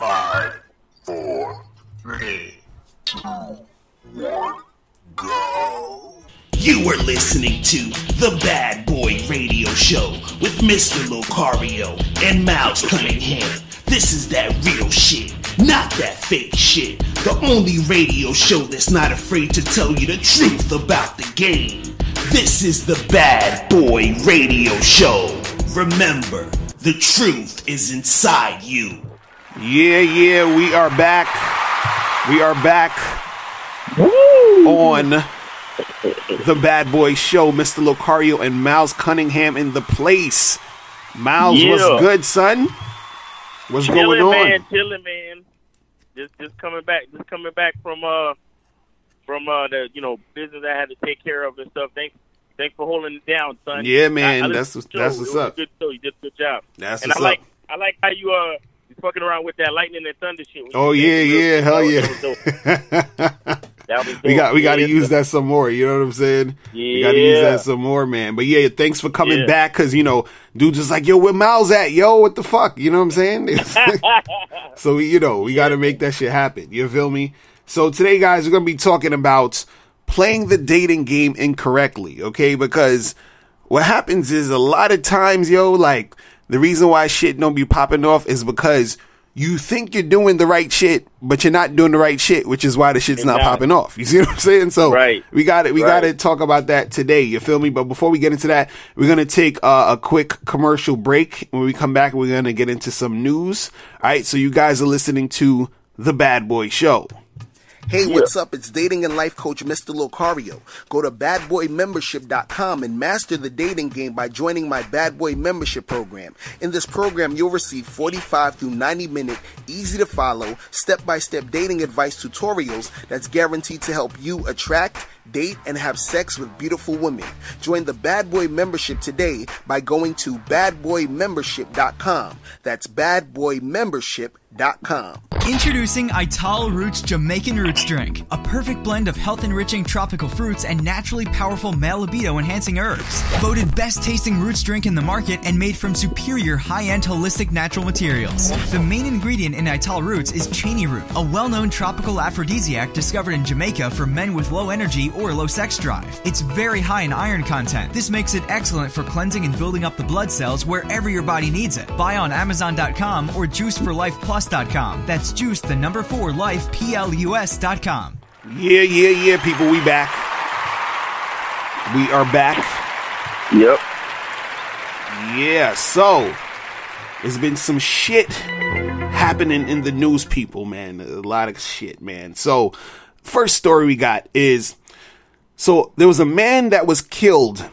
5, 4, 3, 2, 1, go. You are listening to The Bad Boy Radio Show with Mr. Locario and Miles Cunningham. This is that real shit, not that fake shit. The only radio show that's not afraid to tell you the truth about the game. This is The Bad Boy Radio Show. Remember, the truth is inside you. Yeah, we are back. We are back on The Bad Boy Show. Mr. Locario and Miles Cunningham in the place. Miles, what's good, son? What's going on? Man, chilling, man. Just coming back from the business I had to take care of and stuff. Thanks for holding it down, son. Yeah, man. That's what's up. Good show. You did a good job. That's and what's up. I like how you fucking around with that lightning and thunder shit. Oh yeah, hell yeah. We got to use that some more. You know what I'm saying? Yeah. We got to use that some more, man. But yeah, thanks for coming back, because dude just like, yo, where Miles at? Yo, what the fuck? You know what I'm saying? So we got to make that shit happen. You feel me? So today, guys, we're gonna be talking about playing the dating game incorrectly, okay? Because what happens is a lot of times, like, the reason why shit don't be popping off is because you think you're doing the right shit, but you're not doing the right shit, which is why the shit's not popping off. You see what I'm saying? So we got to talk about that today. You feel me? But before we get into that, we're going to take a quick commercial break. When we come back, we're going to get into some news. All right. So you guys are listening to The Bad Boy Show. Hey, what's up? It's dating and life coach Mr. Locario. Go to badboymembership.com and master the dating game by joining my Bad Boy membership program. In this program, you'll receive 45 through 90-minute, easy-to-follow, step-by-step dating advice tutorials that's guaranteed to help you attract, date, and have sex with beautiful women. Join the Bad Boy membership today by going to badboymembership.com. That's badboymembership.com. Introducing Ital Roots Jamaican Roots Drink, a perfect blend of health-enriching tropical fruits and naturally powerful male libido-enhancing herbs. Voted best-tasting roots drink in the market and made from superior high-end holistic natural materials. The main ingredient in Ital Roots is cheney root, a well-known tropical aphrodisiac discovered in Jamaica for men with low energy or low sex drive. It's very high in iron content. This makes it excellent for cleansing and building up the blood cells wherever your body needs it. Buy on Amazon.com or JuiceForLifePlus.com. That's Juice, the number 4, Life, PLUS.com. Yeah, people, we back. We are back. Yep. Yeah, so there's been some shit happening in the news, people, man. A lot of shit, man. So first story we got is, so there was a man that was killed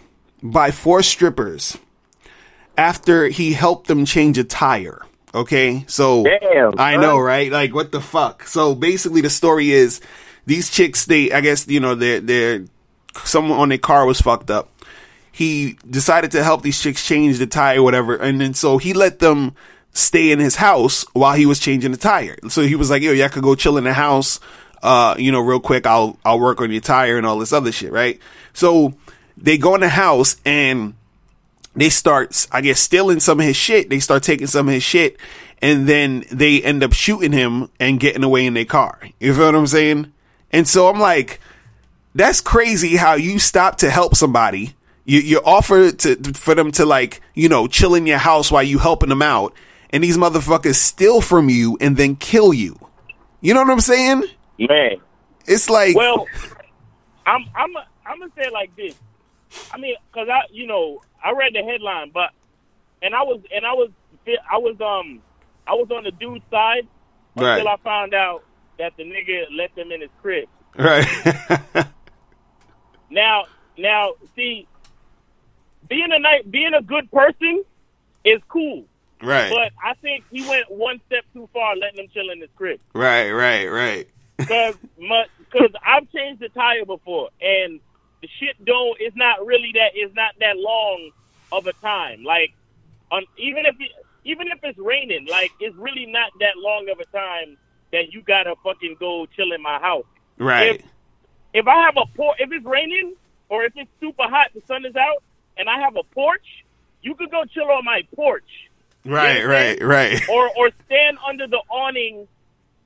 by 4 strippers after he helped them change a tire. Okay, so damn, I know, right? Like, what the fuck? So basically, the story is these chicks. I guess they're someone on their car was fucked up. He decided to help these chicks change the tire, or whatever, and then so he let them stay in his house while he was changing the tire. So he was like, "Yo, y'all could go chill in the house, real quick. I'll work on your tire and all this other shit, right?" So they go in the house and they start, I guess, stealing some of his shit. They start taking some of his shit, and then they end up shooting him and getting away in their car. You feel what I'm saying? And so I'm like, that's crazy how you stop to help somebody. You offer for them to, like, chill in your house while you helping them out, and these motherfuckers steal from you and then kill you. You know what I'm saying? Man, it's like, well, I'm gonna say it like this. I mean, cause I read the headline, I was on the dude's side until I found out that the nigga let them in his crib. Right. Now, see, being a good person is cool. Right. But I think he went one step too far letting them chill in his crib. Right. Because I've changed the tire before, and the shit it's not that long of a time. Like, even if it's raining, like, it's really not that long of a time that you gotta fucking go chill in my house. Right. If I have if it's raining or if it's super hot, the sun is out, and I have a porch, you could go chill on my porch. Right, right. Or stand under the awning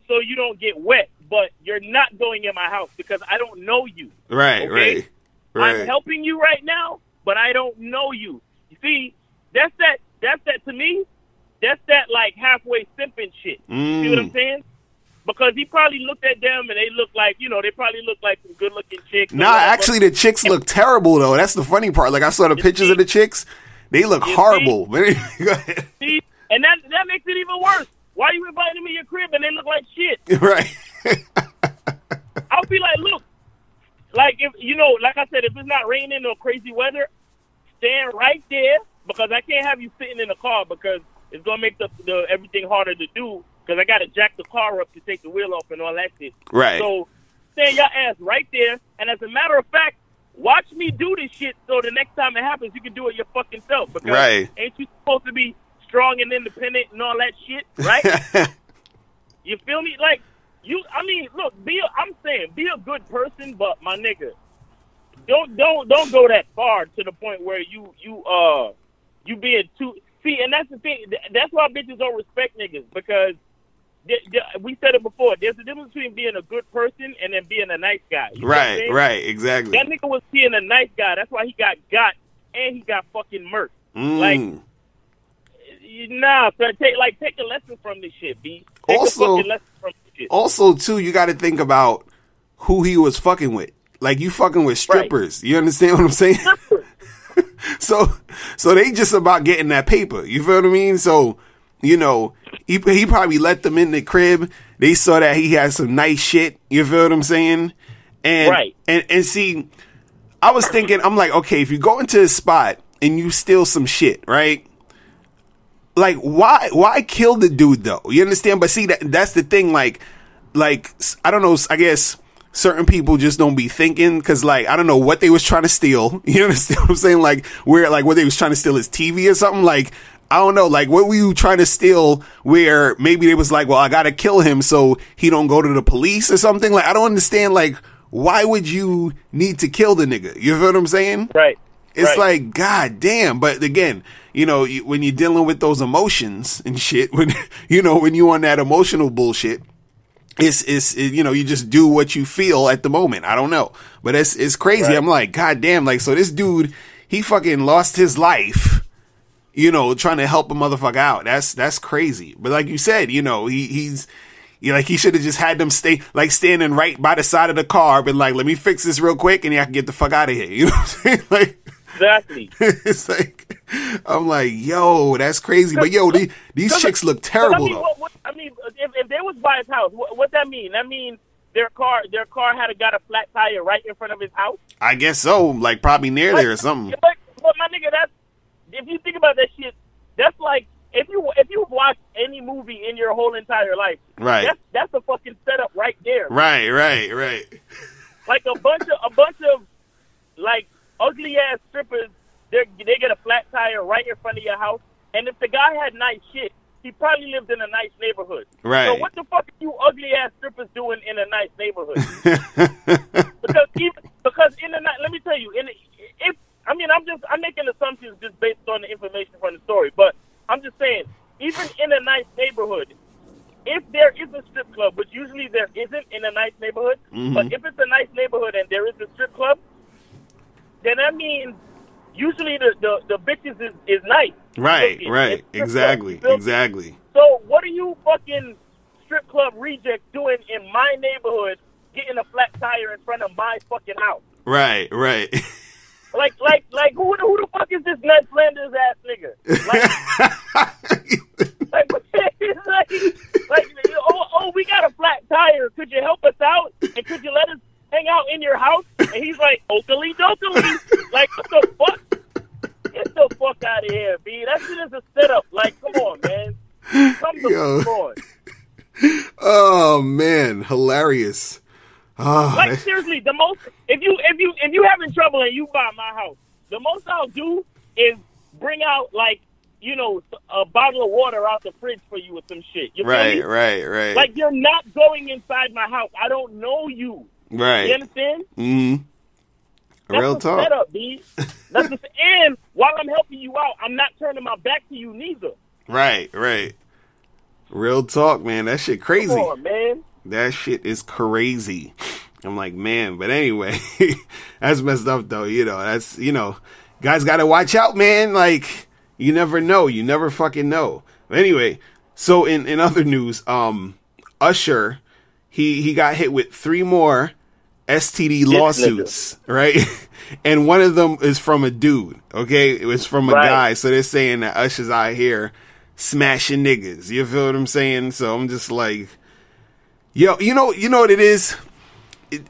so you don't get wet, but you're not going in my house because I don't know you. Right, okay? right. I'm helping you right now, but I don't know you. You see, that's that to me, that's that like halfway simping shit. You see what I'm saying? Because he probably looked at them and they look like, they probably look like some good looking chicks. Nah, actually the chicks look terrible though. That's the funny part. Like I saw the pictures of the chicks. They look horrible. Go ahead. See? And that makes it even worse. Why you inviting them in your crib and they look like shit? Right. I'll be like, look, like if like I said, if it's not raining or crazy weather, stand right there because I can't have you sitting in the car because it's gonna make the everything harder to do because I gotta jack the car up to take the wheel off and all that shit. Right. So stand your ass right there, and as a matter of fact, watch me do this shit so the next time it happens, you can do it your fucking self. Because ain't you supposed to be strong and independent and all that shit, right? You feel me? Like, look, I'm saying, be a good person, but my nigga, don't go that far to the point where you being too, see, and that's the thing, that's why bitches don't respect niggas, because we said it before, there's a difference between being a good person and then being a nice guy. Right, exactly. That nigga was being a nice guy, that's why he got and he got fucking murked. Like, nah, so take a lesson from this shit, B. Take a fucking lesson from this shit. Also, too, you got to think about who he was fucking with. Like, you fucking with strippers. Right. You understand what I'm saying? So they just about getting that paper. You feel what I mean? So, he probably let them in the crib. They saw that he had some nice shit. You feel what I'm saying? And, and see, I was thinking, I'm like, okay, if you go into a spot and you steal some shit, right? Like, why kill the dude though? You understand? But see, that's the thing. Like, I don't know. I guess certain people just don't be thinking because, like, I don't know what they was trying to steal. You understand what I'm saying? Like, what they was trying to steal his TV or something. Like, I don't know. Like, what were you trying to steal? Where maybe they was like, well, I gotta kill him so he don't go to the police or something. Like, I don't understand. Like, why would you need to kill the nigga? You feel what I'm saying? Right. It's like, god damn. But again, when you're dealing with those emotions and shit, when you on that emotional bullshit, it's you just do what you feel at the moment. I don't know, but it's crazy. Right. I'm like, god damn. Like, so this dude, he fucking lost his life, trying to help a motherfucker out. That's crazy. But like you said, he's like, he should have just had them standing right by the side of the car, been like, let me fix this real quick and I can get the fuck out of here. You know what I'm saying? Like, exactly. It's like, I'm like, yo, that's crazy. But yo, these chicks look terrible though. If they was by his house, what that mean? That means their car got a flat tire right in front of his house? I guess so. Like, probably near there or something. But my nigga, if you think about that shit, that's like, if you watch any movie in your whole entire life, right? That's a fucking setup right there. Right. Like a bunch of like ugly ass strippers, they get a flat tire right in front of your house. And if the guy had nice shit, he probably lived in a nice neighborhood. Right. So what the fuck are you ugly ass strippers doing in a nice neighborhood? because in the night, let me tell you, I'm making assumptions just based on the information from the story, but I'm just saying, even in a nice neighborhood, if there is a strip club, which usually there isn't in a nice neighborhood, but if it's a nice neighborhood and there is a strip club, then that means usually the bitches is nice. Right. Exactly. So what are you fucking strip club rejects doing in my neighborhood getting a flat tire in front of my fucking house? Right. Like who the fuck is this Ned Flanders ass nigga? We got a flat tire. Could you help us out? And could you let us hang out in your house? And he's like, okily dokily. Like, what the fuck? Get the fuck out of here, B. That shit is a setup. Like, come on, man. Come the fuck on. Oh man, hilarious. Oh, like seriously, the most if you having trouble and you buy my house, the most I'll do is bring out a bottle of water out the fridge for you with some shit. You feel me? Right. Like, you're not going inside my house. I don't know you. Right. You understand? Mm-hmm. Real talk. Setup, B. And while I'm helping you out, I'm not turning my back to you neither. Right, right. Real talk, man. That shit crazy. Come on, man. That shit is crazy. I'm like, man, but anyway, that's messed up though. You know, that's, you know, guys got to watch out, man. Like, you never know. You never fucking know. But anyway, so in other news, Usher, he got hit with 3 more STD lawsuits, right? And one of them is from a dude, okay? It was from a guy. So they're saying that Usher's out here smashing niggas. You feel what I'm saying? So I'm just like, yo, you know what it is?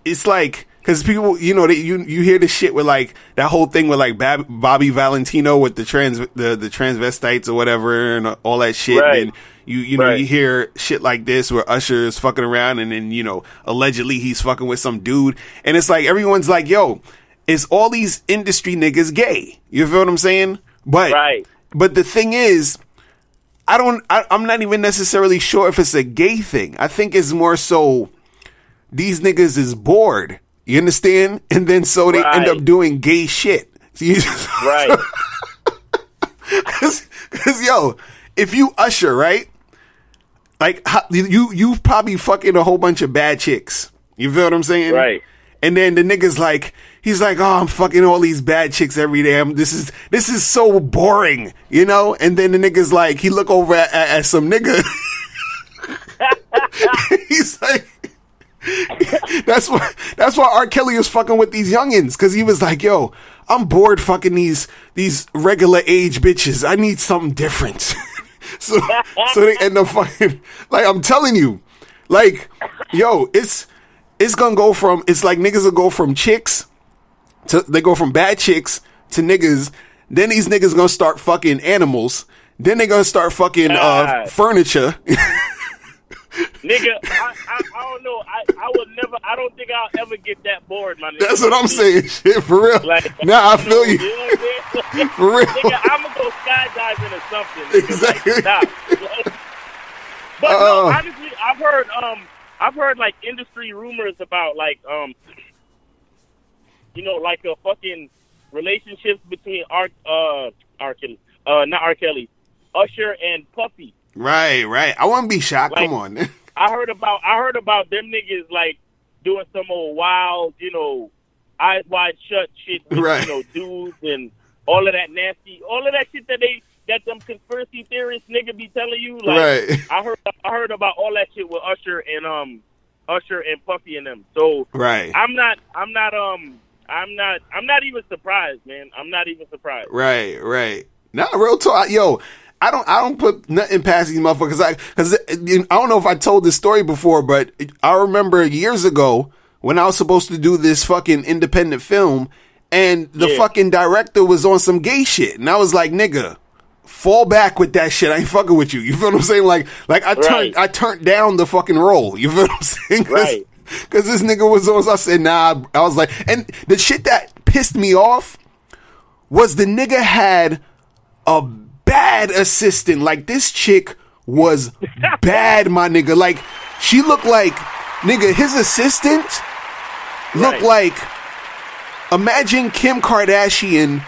It's like, because people, you know, you hear the shit with like that whole thing with like Bobby Valentino with the transvestites or whatever and all that shit. Right. And you know, you hear shit like this where Usher is fucking around and then, you know, allegedly he's fucking with some dude. And it's like, everyone's like, yo, is all these industry niggas gay? You feel what I'm saying? But the thing is, I'm not even necessarily sure if it's a gay thing. I think it's more so these niggas is bored. You understand? And then so they end up doing gay shit. Right. Cause yo, if you Usher, right? Like you probably fucking a whole bunch of bad chicks. You feel what I'm saying? Right. And then the nigga's like, he's like, oh, I'm fucking all these bad chicks every day. This is so boring, you know? And then the nigga's like, he look over at some nigga. He's like, that's why R. Kelly was fucking with these youngins, because he was like, yo, I'm bored fucking these regular age bitches. I need something different. so they end up fucking, like, I'm telling you, like, yo, it's gonna go from, it's like niggas will go from chicks to, they go from bad chicks to niggas. Then these niggas gonna start fucking animals. Then they gonna start fucking furniture. Nigga, I don't know. I would never. I don't think I'll ever get that bored, my nigga. That's what I'm saying. Shit, for real. Like, nah, I feel you. You know what I'm saying? For real. Nigga, I'm gonna go skydiving or something. Nigga. Exactly. Like, stop. But no, honestly, I've heard like industry rumors about like you know, like a fucking relationships between not R. Kelly, Usher and Puffy. Right. I wouldn't be shocked. Like, come on. I heard about them niggas like doing some old wild, you know, eyes wide shut shit with, you know, dudes and all of that shit that them conspiracy theorists nigga be telling you. Like, I heard about all that shit with Usher and Puffy and them. So I'm not even surprised, man. I'm not even surprised. Right. Nah, real talk, yo. I don't put nothing past these motherfuckers. Because I don't know if I told this story before, but I remember years ago when I was supposed to do this fucking independent film, and the fucking director was on some gay shit, and I was like, nigga, fall back with that shit. I ain't fucking with you. You feel what I'm saying? Like I turned down the fucking role. You feel what I'm saying? Because this nigga was on. So I said, nah. I was like, and the shit that pissed me off was the nigga had a bad assistant. Like, this chick was bad, my nigga. Like, she looked like, nigga, his assistant looked like, imagine Kim Kardashian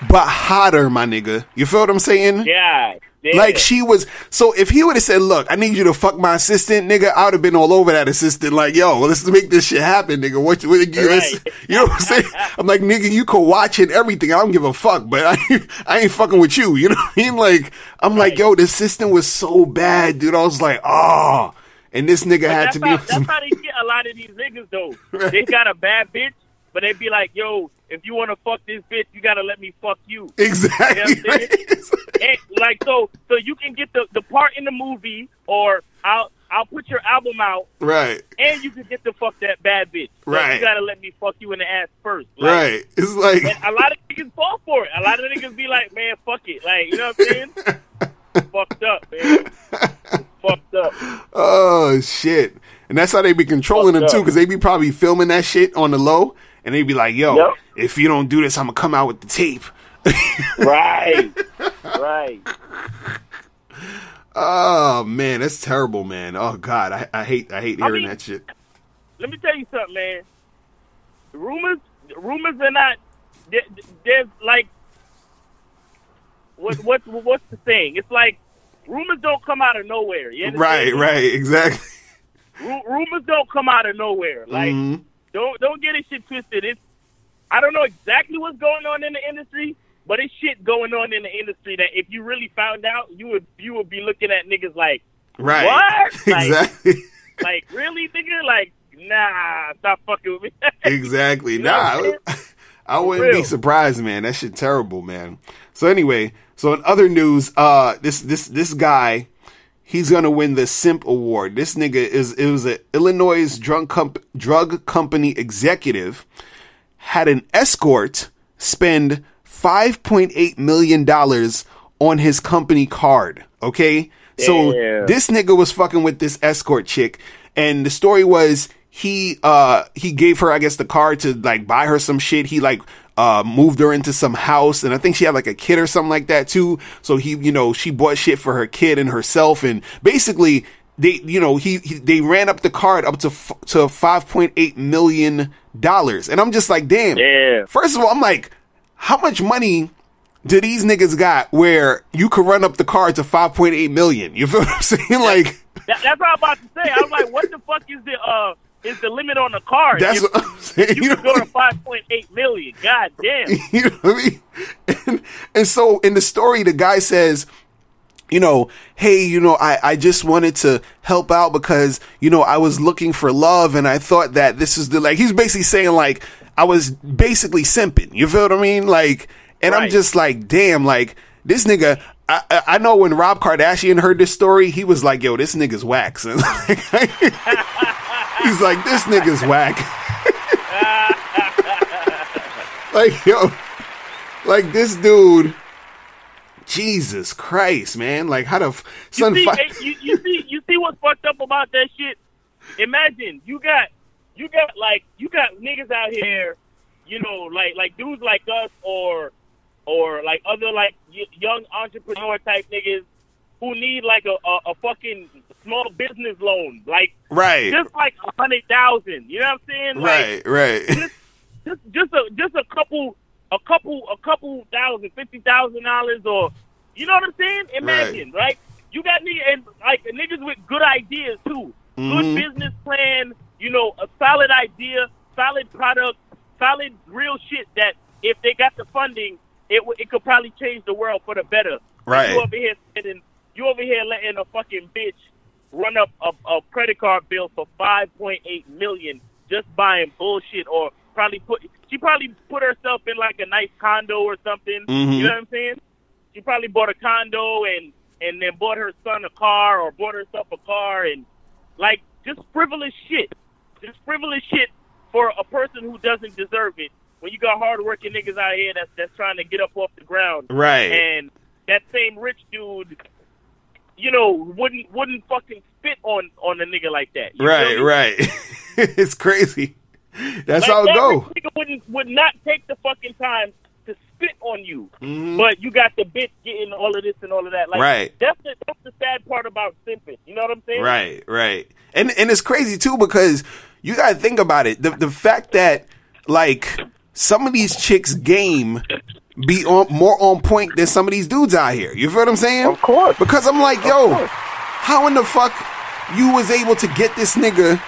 but hotter, my nigga. You feel what I'm saying? Yeah. Like, she was, so if he would have said, look, I need you to fuck my assistant, nigga, I would have been all over that assistant. Like, yo, let's make this shit happen, nigga. What you know what I'm saying? I'm like, nigga, you could watch it, everything. I don't give a fuck, but I ain't fucking with you. You know what I mean? Like, I'm like, yo, the assistant was so bad, dude. I was like, oh. And this nigga had to be. That's how they get a lot of these niggas, though. They got a bad bitch, but they be like, yo, if you want to fuck this bitch, you got to let me fuck you. Exactly. You know and, like, so you can get the part in the movie, or I'll put your album out. Right. And you can get to fuck that bad bitch. Right. You got to let me fuck you in the ass first. Like, right. It's like. And a lot of niggas fall for it. A lot of niggas be like, man, fuck it. Like, you know what I'm saying? Fucked up, man. Fucked up. Oh, shit. And that's how they be controlling them, too, because they be probably filming that shit on the low, and they be like, yo, if you don't do this, I'm going to come out with the tape. Right. Oh, man, that's terrible, man. Oh, God, I hate hearing that shit. Let me tell you something, man. Rumors are not, there's like, what's the saying? It's like rumors don't come out of nowhere. You Right, exactly. Rumors don't come out of nowhere. Like, don't get this shit twisted. I don't know exactly what's going on in the industry, but it's shit going on in the industry that if you really found out, you would be looking at niggas like, right, what? Like, exactly. Like, really, nigga? Like, nah, stop fucking with me. Exactly. You know I wouldn't be surprised, man. That shit terrible, man. So anyway, so in other news, this guy, he's gonna win the Simp Award. This nigga was an Illinois drug company executive, had an escort spend $5.8 million on his company card. Okay, so this nigga was fucking with this escort chick, and the story was he gave her, I guess, the card to like buy her some shit. He like moved her into some house, and I think she had like a kid or something like that too. So she bought shit for her kid and herself, and basically they ran up the card up to $5.8 million, and I'm just like, damn. Yeah. First of all, I'm like, how much money do these niggas got where you could run up the card to 5.8 million? You feel what I'm saying? Like, that's what I'm about to say. I was like, what the fuck is the limit on the card? That's what I'm saying. You can go to 5.8 million. God damn. You know what I mean? And so in the story, the guy says, hey, I just wanted to help out because, I was looking for love, and I thought that this is he's basically saying like, I was basically simping. You feel what I mean? Like, and right. I'm just like, damn, like this nigga, I know when Rob Kardashian heard this story, he was like, yo, this nigga's whack. He's like, this nigga's whack. Like, yo, like this dude, Jesus Christ, man. Like, how the son? You see what's fucked up about that shit? Imagine you got niggas out here, like dudes like us or like other like young entrepreneur type niggas who need like a fucking small business loan, like right, just like 100,000. You know what I'm saying? Like, right. Just a couple thousand, $50,000, or you know what I'm saying? Imagine, right? You got niggas with good ideas too, good business plan. A solid idea, solid product, solid real shit that if they got the funding, it could probably change the world for the better. Right. You over here letting a fucking bitch run up a credit card bill for $5.8 million just buying bullshit, or she probably put herself in like a nice condo or something. You know what I'm saying? She probably bought a condo and then bought her son a car or bought herself a car, and like just frivolous shit. Just frivolous shit for a person who doesn't deserve it. When you got hardworking niggas out here that's trying to get up off the ground, right? And that same rich dude, wouldn't fucking spit on a nigga like that. Right. It's crazy. That's how it go. Nigga would not take the fucking time to spit on you, but you got the bitch getting all of this and all of that. Like, right. That's the sad part about simping. You know what I'm saying? Right. And it's crazy too, because you gotta think about it. The fact that like some of these chicks' game be more on point than some of these dudes out here. You feel what I'm saying? Of course. Because I'm like, yo, how in the fuck you was able to get this nigga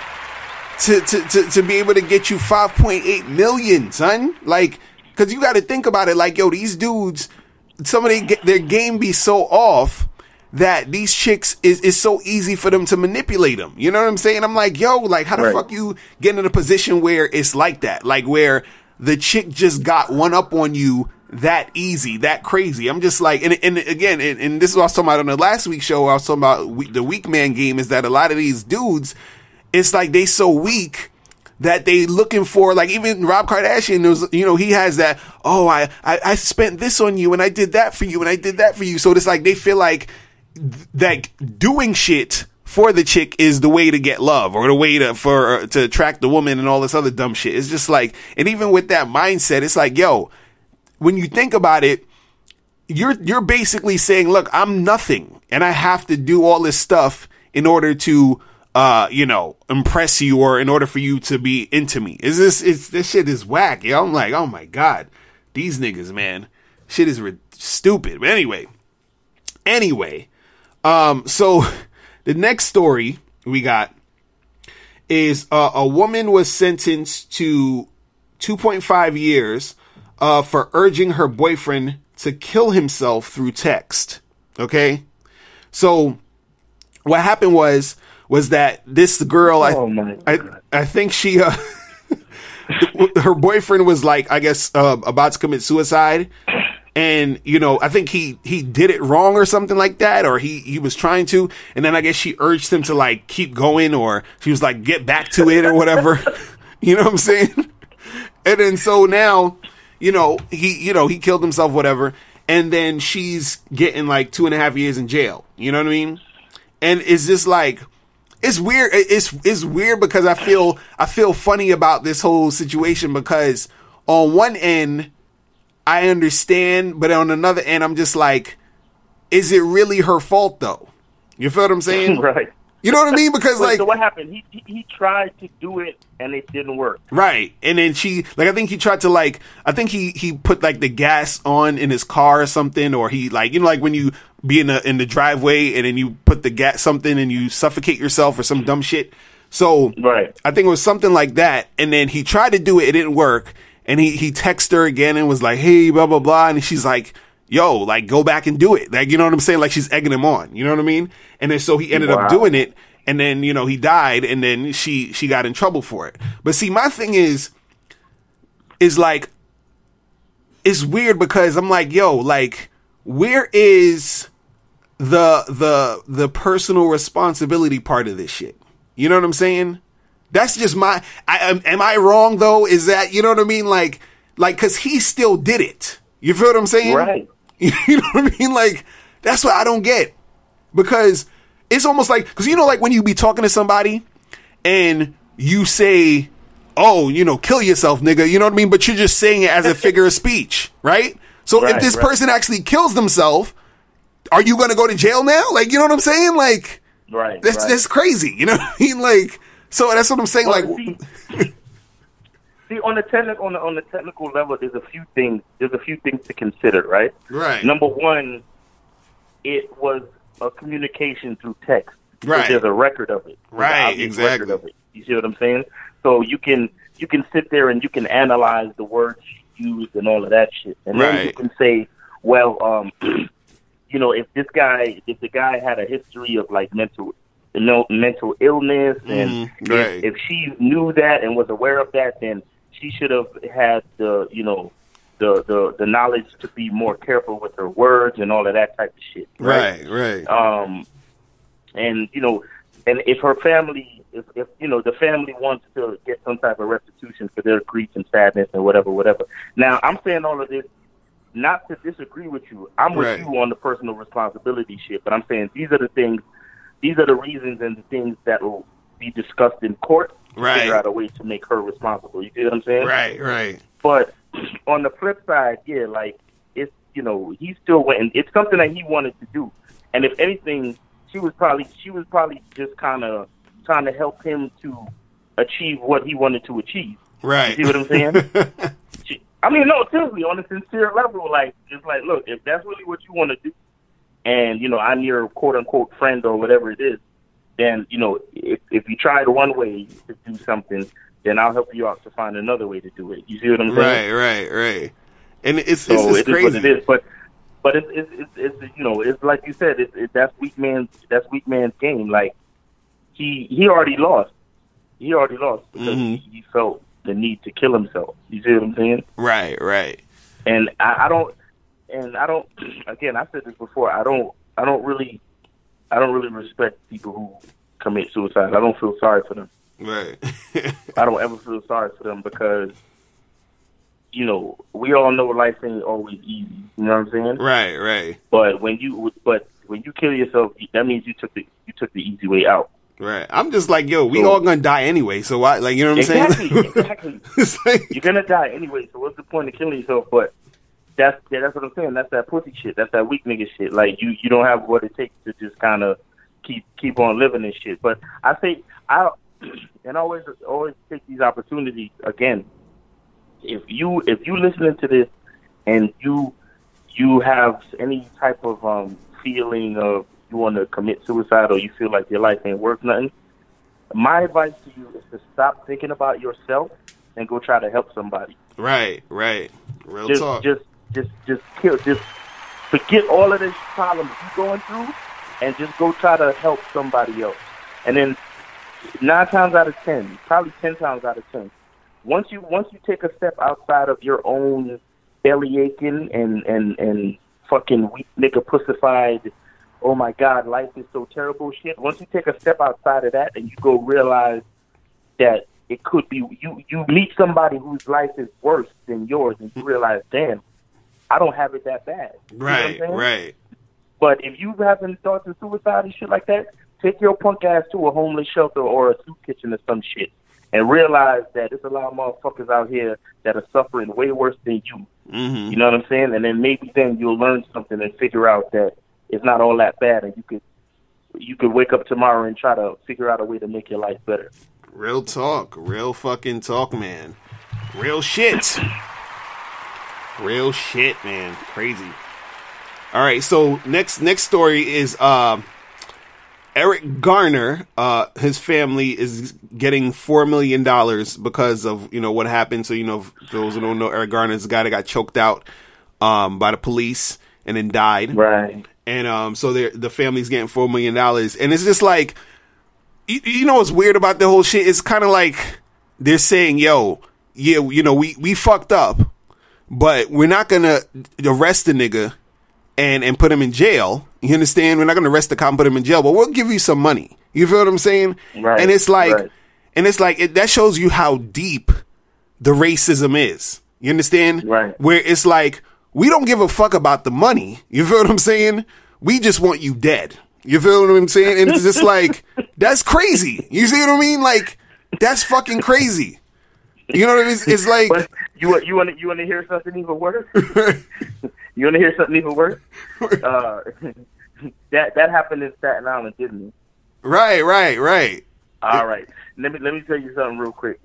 to be able to get you 5.8 million, son? Like, because you got to think about it. Like, yo, these dudes, some of their game be so off that these chicks is so easy for them to manipulate them. You know what I'm saying? I'm like, yo, like, how the fuck you get in a position where it's like that? Like, where the chick just got one up on you that easy, that crazy. I'm just like, and again, and this is what I was talking about on the last week's show. I was talking about the weak man game, is that a lot of these dudes, it's like they so weak that they looking for, like, even Rob Kardashian was, he has that, oh, I spent this on you and I did that for you and I did that for you. So it's like they feel like that doing shit for the chick is the way to get love, or the way to attract the woman and all this other dumb shit. It's just like, and even with that mindset, it's like, yo, when you think about it, you're basically saying, look, I'm nothing and I have to do all this stuff in order to impress you, or in order for you to be into me. This shit is whack, yo. I'm like, oh my God, these niggas, man, shit is stupid. But anyway, So the next story we got is a woman was sentenced to 2.5 years for urging her boyfriend to kill himself through text. Okay, so what happened was that this girl, I think she her boyfriend was like, I guess, about to commit suicide. And, you know, I think he did it wrong or something like that, or he was trying to. And then I guess she urged him to, like, keep going, or she was like, get back to it or whatever. You know what I'm saying? And then so now, he killed himself, whatever. And then she's getting like 2.5 years in jail. You know what I mean? And it's just like, it's weird. It's weird because I feel funny about this whole situation, because on one end, I understand, but on another end, I'm just like, is it really her fault though? You feel what I'm saying? Right. You know what I mean? Because so what happened? He tried to do it and it didn't work. Right. And then I think he tried to he put like the gas on in his car or something, or he like when you be in the driveway and then you put the gas something and you suffocate yourself or some dumb shit. So right. I think it was something like that. And then he tried to do it. It didn't work. And he texted her again and was like, hey, blah, blah, blah. And she's like, yo, like, go back and do it. Like, you know what I'm saying? Like, she's egging him on. You know what I mean? And then so he ended up doing it. And then, he died. And then she got in trouble for it. But see, my thing is like, it's weird because I'm like, yo, like, where is the personal responsibility part of this shit? You know what I'm saying? That's just am I wrong though? Is that, you know what I mean? Like, cause he still did it. You feel what I'm saying? Right. You know what I mean? Like, that's what I don't get, because it's almost like, cause like when you be talking to somebody and you say, oh, kill yourself, nigga. You know what I mean? But you're just saying it as a figure of speech, right? So if this person actually kills themselves, are you going to go to jail now? Like, you know what I'm saying? Like, right. That's crazy. You know what I mean? Like, so that's what I'm saying. Well, like, see, on the technical level, there's a few things to consider, right? Right. Number one, it was a communication through text. Right. So there's a record of it. Right. Exactly. Record of it. You see what I'm saying? So you can sit there and you can analyze the words used and all of that shit, and then you can say, well, if the guy had a history of like mental illness, and if she knew that and was aware of that, then she should have had the knowledge to be more careful with her words and all of that type of shit. Right. And and if her family, if the family wants to get some type of restitution for their grief and sadness and whatever. Now, I'm saying all of this not to disagree with you. I'm with you on the personal responsibility shit, but I'm saying these are the reasons and the things that will be discussed in court to figure out a way to make her responsible. You see what I'm saying? Right. But on the flip side, like, it's, he still went, and it's something that he wanted to do. And if anything, she was probably just kind of trying to help him to achieve what he wanted to achieve. Right. You see what I'm saying? No, seriously, on a sincere level, like, it's like, look, if that's really what you want to do, and, I'm your quote-unquote friend or whatever it is, then, if you tried one way to do something, then I'll help you out to find another way to do it. You see what I'm saying? Right. And it's it crazy. Is what it is. But it's like you said, that's weak man's game. Like, he already lost. He already lost because he felt the need to kill himself. You see what I'm saying? Right. And I don't. Again, I said this before. I don't really respect people who commit suicide. I don't feel sorry for them. Right. I don't ever feel sorry for them because, we all know life ain't always easy. You know what I'm saying? Right. But when you kill yourself, that means you took the easy way out. Right. I'm just like, yo, we all gonna die anyway. So why, like, you know what I'm saying? Exactly. You're gonna die anyway. So what's the point of killing yourself? But that's what I'm saying. That's that pussy shit. That's that weak nigga shit. Like, you don't have what it takes to just kind of keep on living and shit. But I say and always take these opportunities again. If you listening to this and you have any type of feeling of you want to commit suicide or you feel like your life ain't worth nothing, my advice to you is to stop thinking about yourself and go try to help somebody. Right. Real talk. Just forget all of this problems you're going through and just go try to help somebody else. And then 9 times out of 10, probably 10 times out of 10, once you take a step outside of your own belly aching and fucking weak nigga pussified, oh my God, life is so terrible shit. Once you take a step outside of that and you go realize that it could be you meet somebody whose life is worse than yours and you realize, damn, I don't have it that bad. You know what I'm saying? Right. But if you having thoughts of suicide and shit like that, take your punk ass to a homeless shelter or a soup kitchen or some shit and realize that there's a lot of motherfuckers out here that are suffering way worse than you. Mm-hmm. You know what I'm saying? And then maybe then you'll learn something and figure out that it's not all that bad, and you could wake up tomorrow and try to figure out a way to make your life better. Real talk. Real fucking talk, man. Real shit. Real shit, man. Crazy. All right, so next story is Eric Garner. His family is getting $4 million because of, what happened. So, those who don't know, Eric Garner is the guy that got choked out by the police and then died. Right. And so the family's getting $4 million. And it's just like, you know what's weird about the whole shit? It's kind of like they're saying, yo, yeah, we fucked up, but we're not going to arrest the nigga and put him in jail. You understand? We're not going to arrest the cop and put him in jail, but we'll give you some money. You feel what I'm saying? Right. And it's like, that shows you how deep the racism is. You understand? Right. Where it's like, we don't give a fuck about the money. You feel what I'm saying? We just want you dead. You feel what I'm saying? And it's just like, that's crazy. You see what I mean? Like, that's fucking crazy. You know what I mean? It's like, but you want to hear something even worse? You want to hear something even worse? That happened in Staten Island, didn't it? Right. All right. Let me tell you something real quick.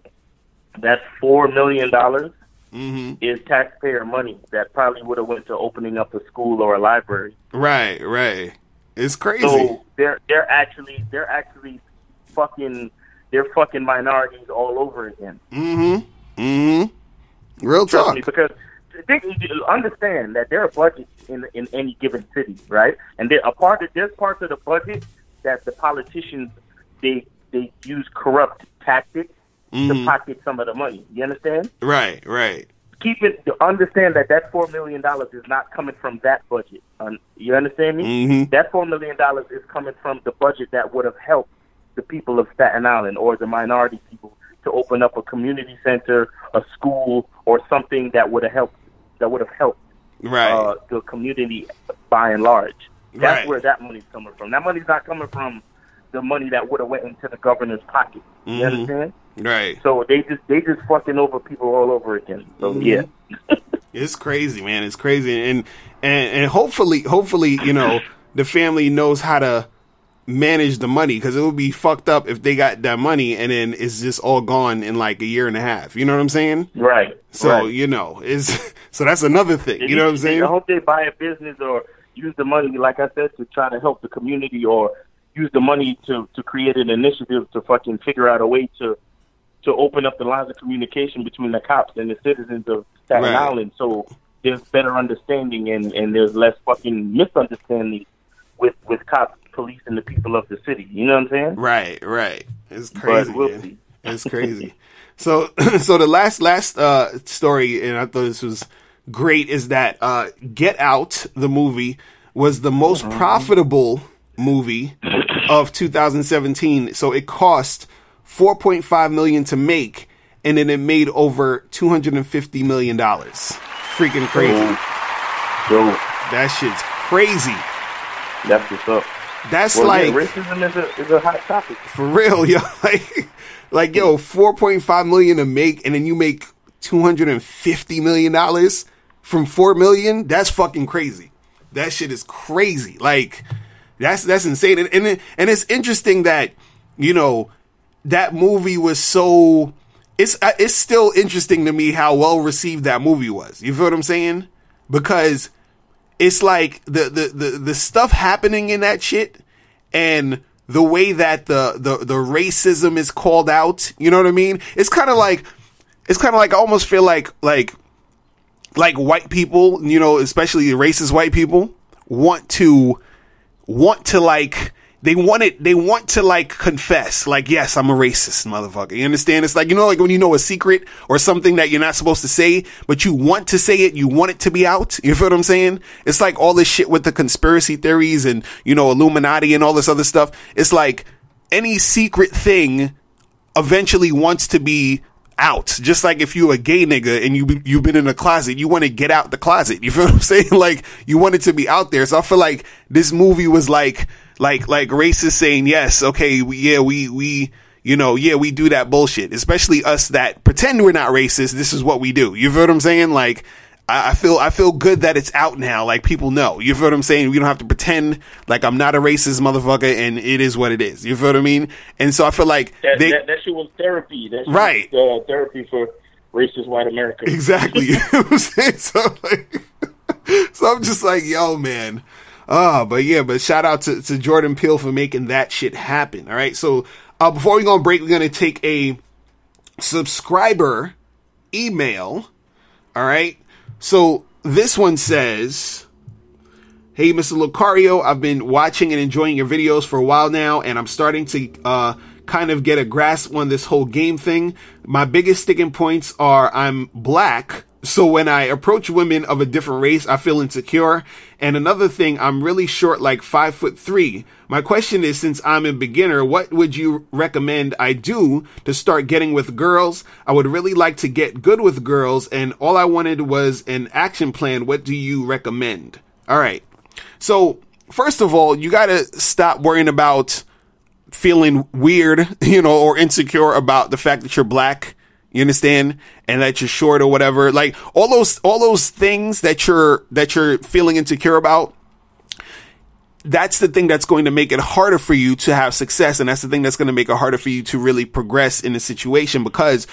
That $4 million is taxpayer money that probably would have went to opening up a school or a library. Right. It's crazy. So they're actually fucking minorities all over again. Real talk. Because understand that there are budgets in any given city, right? And there's parts of the budget that the politicians they use corrupt tactics to pocket some of the money. You understand? Right. Understand that $4 million is not coming from that budget. You understand me? That $4 million is coming from the budget that would have helped the people of Staten Island or the minority people to open up a community center, a school, or something that would have helped. The community by and large. That's where that money's coming from. That money's not coming from the money that would have went into the governor's pocket. You understand? Right. So they just fucking over people all over again. So yeah. It's crazy, man. It's crazy. And hopefully, the family knows how to manage the money, because it would be fucked up if they got that money and then it's just all gone in like a year and a half. You know what I'm saying? Right. So, so that's another thing. You know what I'm saying? I hope they buy a business or use the money, like I said, to try to help the community, or use the money to create an initiative to fucking figure out a way to open up the lines of communication between the cops and the citizens of Staten Island, so there's better understanding and there's less fucking misunderstanding with cops, police, and the people of the city. You know what I'm saying? Right. It's crazy, we'll see. It's crazy. So the last story, and I thought this was great, is that Get Out, the movie, was the most profitable movie of 2017. So it cost $4.5 million to make, and then it made over $250 million. Freaking crazy. Yo. That shit's crazy. That's what's up. That's racism is a hot topic. For real, yo. Like, yo, $4.5 million to make, and then you make $250 million from $4 million. That's fucking crazy. That shit is crazy. Like, that's insane. And it's interesting that, that movie was so. It's still interesting to me how well received that movie was. You feel what I'm saying? Because it's like the stuff happening in that shit and the way that the racism is called out, you know what I mean? It's kind of like I almost feel like white people, you know, especially racist white people want to like, they want to like confess, like, yes, I'm a racist, motherfucker. You understand? It's like, you know, like when you know a secret or something that you're not supposed to say, but you want to say it, you want it to be out. You feel what I'm saying? It's like all this shit with the conspiracy theories and, you know, Illuminati and all this other stuff. It's like any secret thing eventually wants to be out. Just like if you're a gay nigga and you've been in a closet, you want to get out the closet. You feel what I'm saying? Like, you want it to be out there. So I feel like this movie was like racists saying, yes, okay, we do that bullshit. Especially us that pretend we're not racist. This is what we do. You feel what I'm saying? Like, I feel good that it's out now. Like, people know. You feel what I'm saying? We don't have to pretend like I'm not a racist motherfucker and it is what it is. You feel what I mean? And so I feel like that shit was therapy. That shit right. Was, therapy for racist white America. Exactly. You know what I'm saying? So I'm just like, yo, man. But shout out to Jordan Peele for making that shit happen. All right. So, before we go on break, we're going to take a subscriber email. All right. So this one says, hey, Mr. Lucario, I've been watching and enjoying your videos for a while now, and I'm starting to, kind of get a grasp on this whole game thing. My biggest sticking points are I'm black. So when I approach women of a different race, I feel insecure. And another thing, I'm really short, like 5'3". My question is, since I'm a beginner, what would you recommend I do to start getting with girls? I would really like to get good with girls, and all I wanted was an action plan. What do you recommend? All right. So first of all, you got to stop worrying about feeling weird, you know, or insecure about the fact that you're black. You understand? And that you're short or whatever. Like all those things that you're feeling insecure about, that's the thing that's going to make it harder for you to have success. And that's the thing that's going to make it harder for you to really progress in a situation, because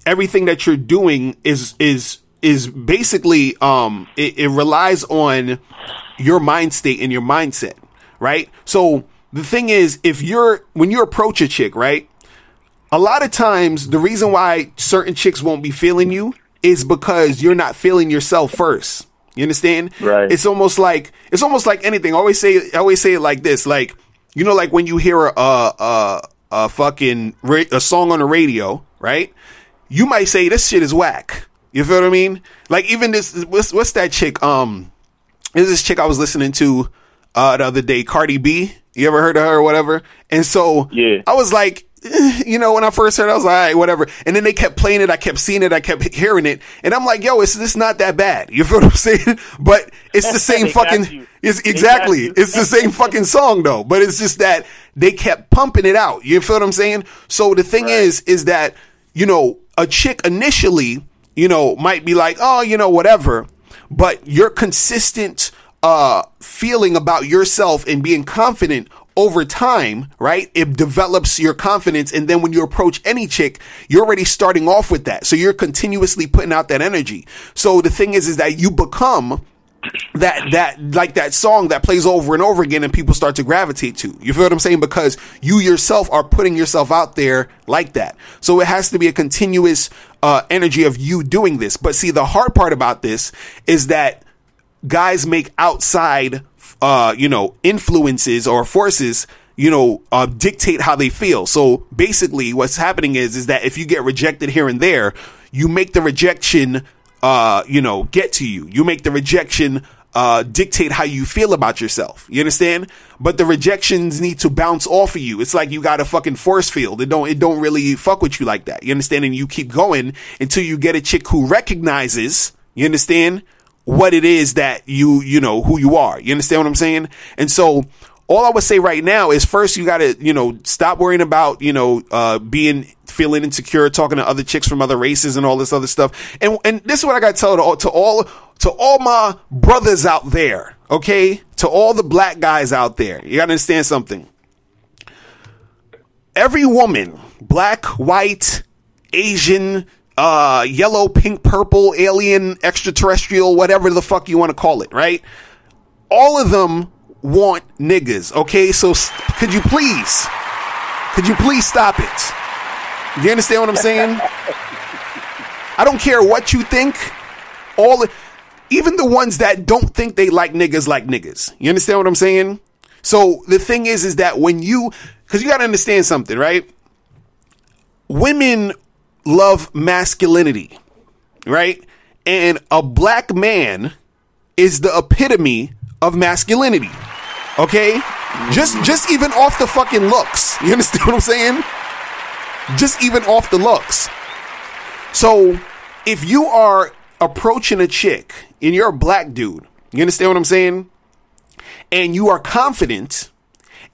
everything that you're doing is basically, it relies on your mind state and your mindset, right? So the thing is, when you approach a chick, right? A lot of times, the reason why certain chicks won't be feeling you is because you're not feeling yourself first. You understand? Right. It's almost like anything. I always say it like this. Like, you know, like when you hear a song on the radio, right? You might say this shit is whack. You feel what I mean? Like even this, what's that chick? There's this chick I was listening to the other day, Cardi B. You ever heard of her or whatever? And so yeah. I was like, you know, when I first heard it, I was like, all right, whatever. And then they kept playing it. I kept seeing it. I kept hearing it. And I'm like, yo, it's not that bad. You feel what I'm saying? But it's the same fucking, it's exactly, it's the same fucking song though. But it's just that they kept pumping it out. You feel what I'm saying? So the thing is that, you know, a chick initially, you know, might be like, oh, you know, whatever. But your consistent, feeling about yourself and being confident over time, right? It develops your confidence. And then when you approach any chick, you're already starting off with that. So you're continuously putting out that energy. So the thing is that you become that like that song that plays over and over again and people start to gravitate to. You feel what I'm saying? Because you yourself are putting yourself out there like that. So it has to be a continuous energy of you doing this. But see, the hard part about this is that guys make outside influences or forces, dictate how they feel. So basically what's happening is that if you get rejected here and there, you make the rejection, get to you. You make the rejection, dictate how you feel about yourself. You understand? But the rejections need to bounce off of you. It's like you got a fucking force field. It don't really fuck with you like that. You understand? And you keep going until you get a chick who recognizes, you understand, what it is that you know who you are. You understand what I'm saying? And so all I would say right now is first you got to, stop worrying about, feeling insecure, talking to other chicks from other races and all this other stuff. And this is what I got to tell to all my brothers out there. Okay. To all the black guys out there. You got to understand something. Every woman, black, white, Asian, yellow, pink, purple, alien, extraterrestrial, whatever the fuck you want to call it, right? all of them want niggas. Okay, so could you please stop it? You understand what I'm saying? I don't care what you think. Even the ones that don't think they like niggas. You understand what I'm saying? So the thing is that because you got to understand something, right? Women love masculinity, right? And a black man is the epitome of masculinity. Okay? Just even off the fucking looks. You understand what I'm saying? Just even off the looks. So if you are approaching a chick and you're a black dude, you understand what I'm saying? And you are confident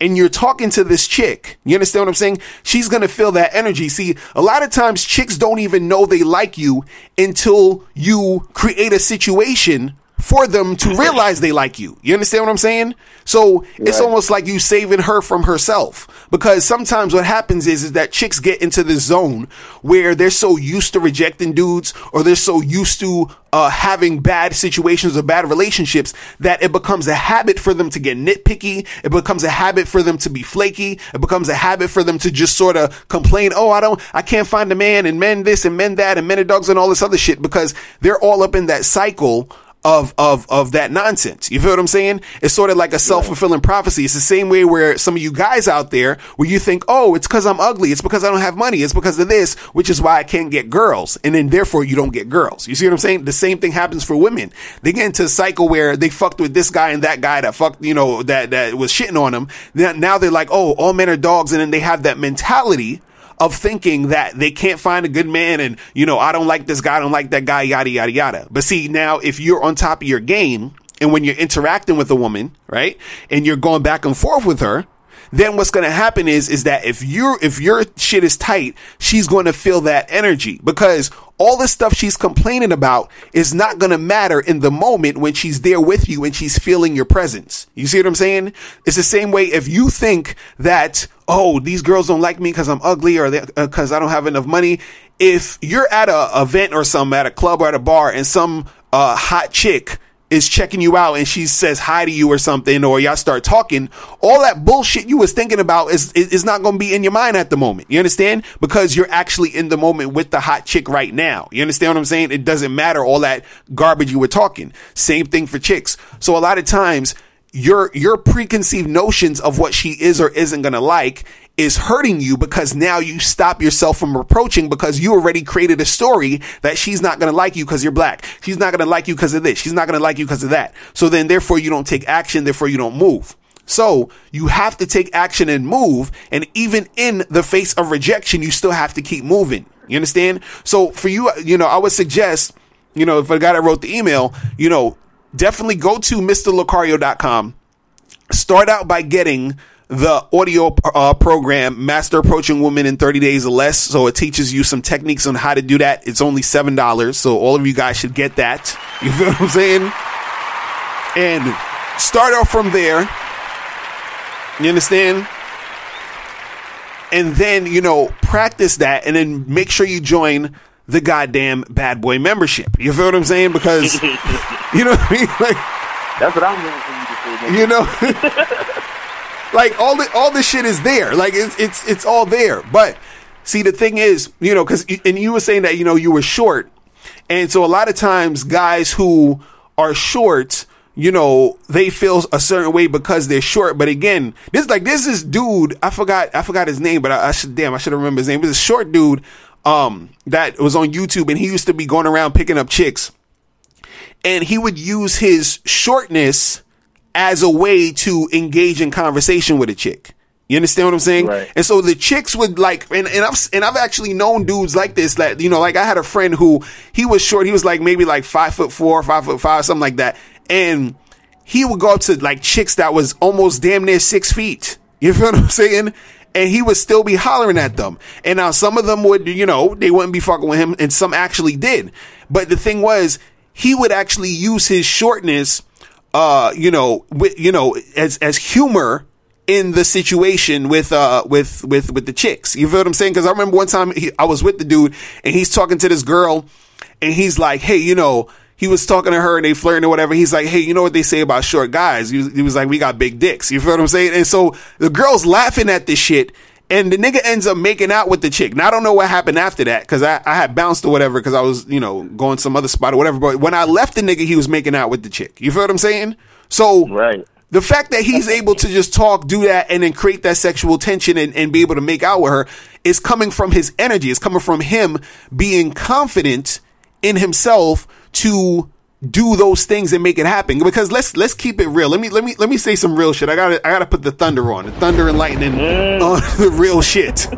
and you're talking to this chick, you understand what I'm saying? She's going to feel that energy. See, a lot of times chicks don't even know they like you until you create a situation for them to realize they like you. You understand what I'm saying? So it's almost like you saving her from herself, because sometimes what happens is that chicks get into this zone where they're so used to rejecting dudes, or they're so used to having bad situations or bad relationships, that it becomes a habit for them to get nitpicky. It becomes a habit for them to be flaky. It becomes a habit for them to just sort of complain, oh, I can't find a man, and men this and men that and men are dogs and all this other shit, because they're all up in that cycle of that nonsense. You feel what I'm saying? It's sort of like a self-fulfilling prophecy. It's the same way where some of you guys out there, where you think, oh, it's because I'm ugly. It's because I don't have money. It's because of this, which is why I can't get girls. And then therefore you don't get girls. You see what I'm saying? The same thing happens for women. They get into a cycle where they fucked with this guy and that guy that fucked, that was shitting on them. Now they're like, oh, all men are dogs. And then they have that mentality of thinking that they can't find a good man, and I don't like this guy, I don't like that guy, yada yada yada. But see, now if you're on top of your game, and when you're interacting with a woman, right, and you're going back and forth with her, then what's going to happen is that if your shit is tight, she's going to feel that energy, because all the stuff she's complaining about is not going to matter in the moment when she's there with you and she's feeling your presence. You see what I'm saying? It's the same way if you think that, oh, these girls don't like me because I'm ugly, or because I don't have enough money. If you're at a event or something, at a club or at a bar, and some hot chick is checking you out and she says hi to you or something, or y'all start talking, all that bullshit you was thinking about is not going to be in your mind at the moment. You understand? Because you're actually in the moment with the hot chick right now. You understand what I'm saying? It doesn't matter all that garbage you were talking. Same thing for chicks. So a lot of times your preconceived notions of what she is or isn't going to like is hurting you, because now you stop yourself from approaching, because you already created a story that she's not going to like you because you're black. She's not going to like you because of this. She's not going to like you because of that. So then therefore you don't take action. Therefore you don't move. So you have to take action and move. And even in the face of rejection, you still have to keep moving. You understand? So for you, I would suggest, if a guy that wrote the email, definitely go to MrLocario.com. Start out by getting the audio program, Master Approaching Women in 30 Days or Less. So it teaches you some techniques on how to do that. It's only $7. So all of you guys should get that. You feel what I'm saying? And start off from there. You understand? And then, practice that, and then make sure you join the goddamn Bad Boy membership. You feel what I'm saying? Because, you know what I mean? Like, that's what I'm waiting for you to say. Like all this shit is there. Like it's all there. But see, the thing is, because and you were saying that you were short, and so a lot of times guys who are short, they feel a certain way because they're short. But again, this dude, I forgot his name, but I should remember his name. It was a short dude that was on YouTube, and he used to be going around picking up chicks, and he would use his shortness as a way to engage in conversation with a chick. You understand what I'm saying? Right. And so the chicks would like, and I've actually known dudes like this, that, like I had a friend who, he was short. He was like maybe like 5'4", 5'5", something like that. And he would go up to like chicks that was almost damn near 6 feet. You feel what I'm saying? And he would still be hollering at them. And now some of them would, they wouldn't be fucking with him, and some actually did. But the thing was, he would actually use his shortness as humor in the situation with the chicks. You feel what I'm saying? Because I remember one time I was with the dude, and he's talking to this girl, and he's like, hey, he was talking to her and they flirting or whatever. He's like, hey, you know what they say about short guys? He was like, we got big dicks. You feel what I'm saying? And so the girl's laughing at this shit. And the nigga ends up making out with the chick. Now, I don't know what happened after that because I had bounced or whatever because I was, going some other spot or whatever. But when I left the nigga, he was making out with the chick. You feel what I'm saying? So right. The fact that he's able to just talk, do that, and then create that sexual tension and be able to make out with her is coming from his energy. It's coming from him being confident in himself to do those things and make it happen. Because let's keep it real. Let me say some real shit. I gotta put the thunder on, the thunder and lightning on the real shit.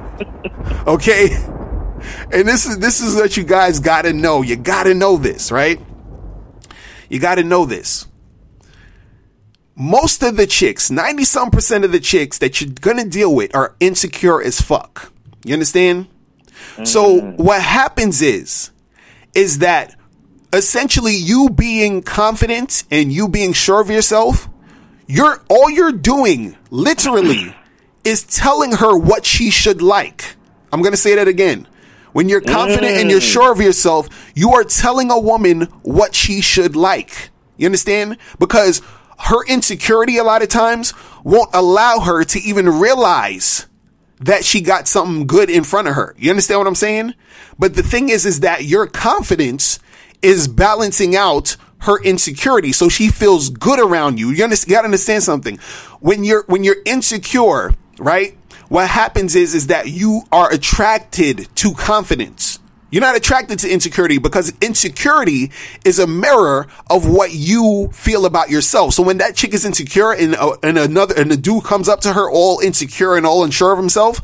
Okay, and this is what you guys gotta know. You gotta know this, right? You gotta know this. Most of the chicks, 90-some% of the chicks that you're gonna deal with are insecure as fuck. You understand? So what happens is that essentially you being confident and you being sure of yourself, all you're doing literally is telling her what she should like. I'm going to say that again. When you're confident and you're sure of yourself, you are telling a woman what she should like. You understand? Because her insecurity a lot of times won't allow her to even realize that she got something good in front of her. You understand what I'm saying? But the thing is that your confidence is balancing out her insecurity, so she feels good around you. You gotta understand something. When you're insecure, right? What happens is that you are attracted to confidence. You're not attracted to insecurity because insecurity is a mirror of what you feel about yourself. So when that chick is insecure and the dude comes up to her all insecure and all unsure of himself,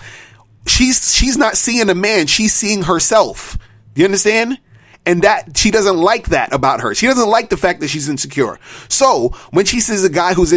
she's not seeing a man, she's seeing herself. You understand? And that she doesn't like that about her. She doesn't like the fact that she's insecure. So when she sees a guy who's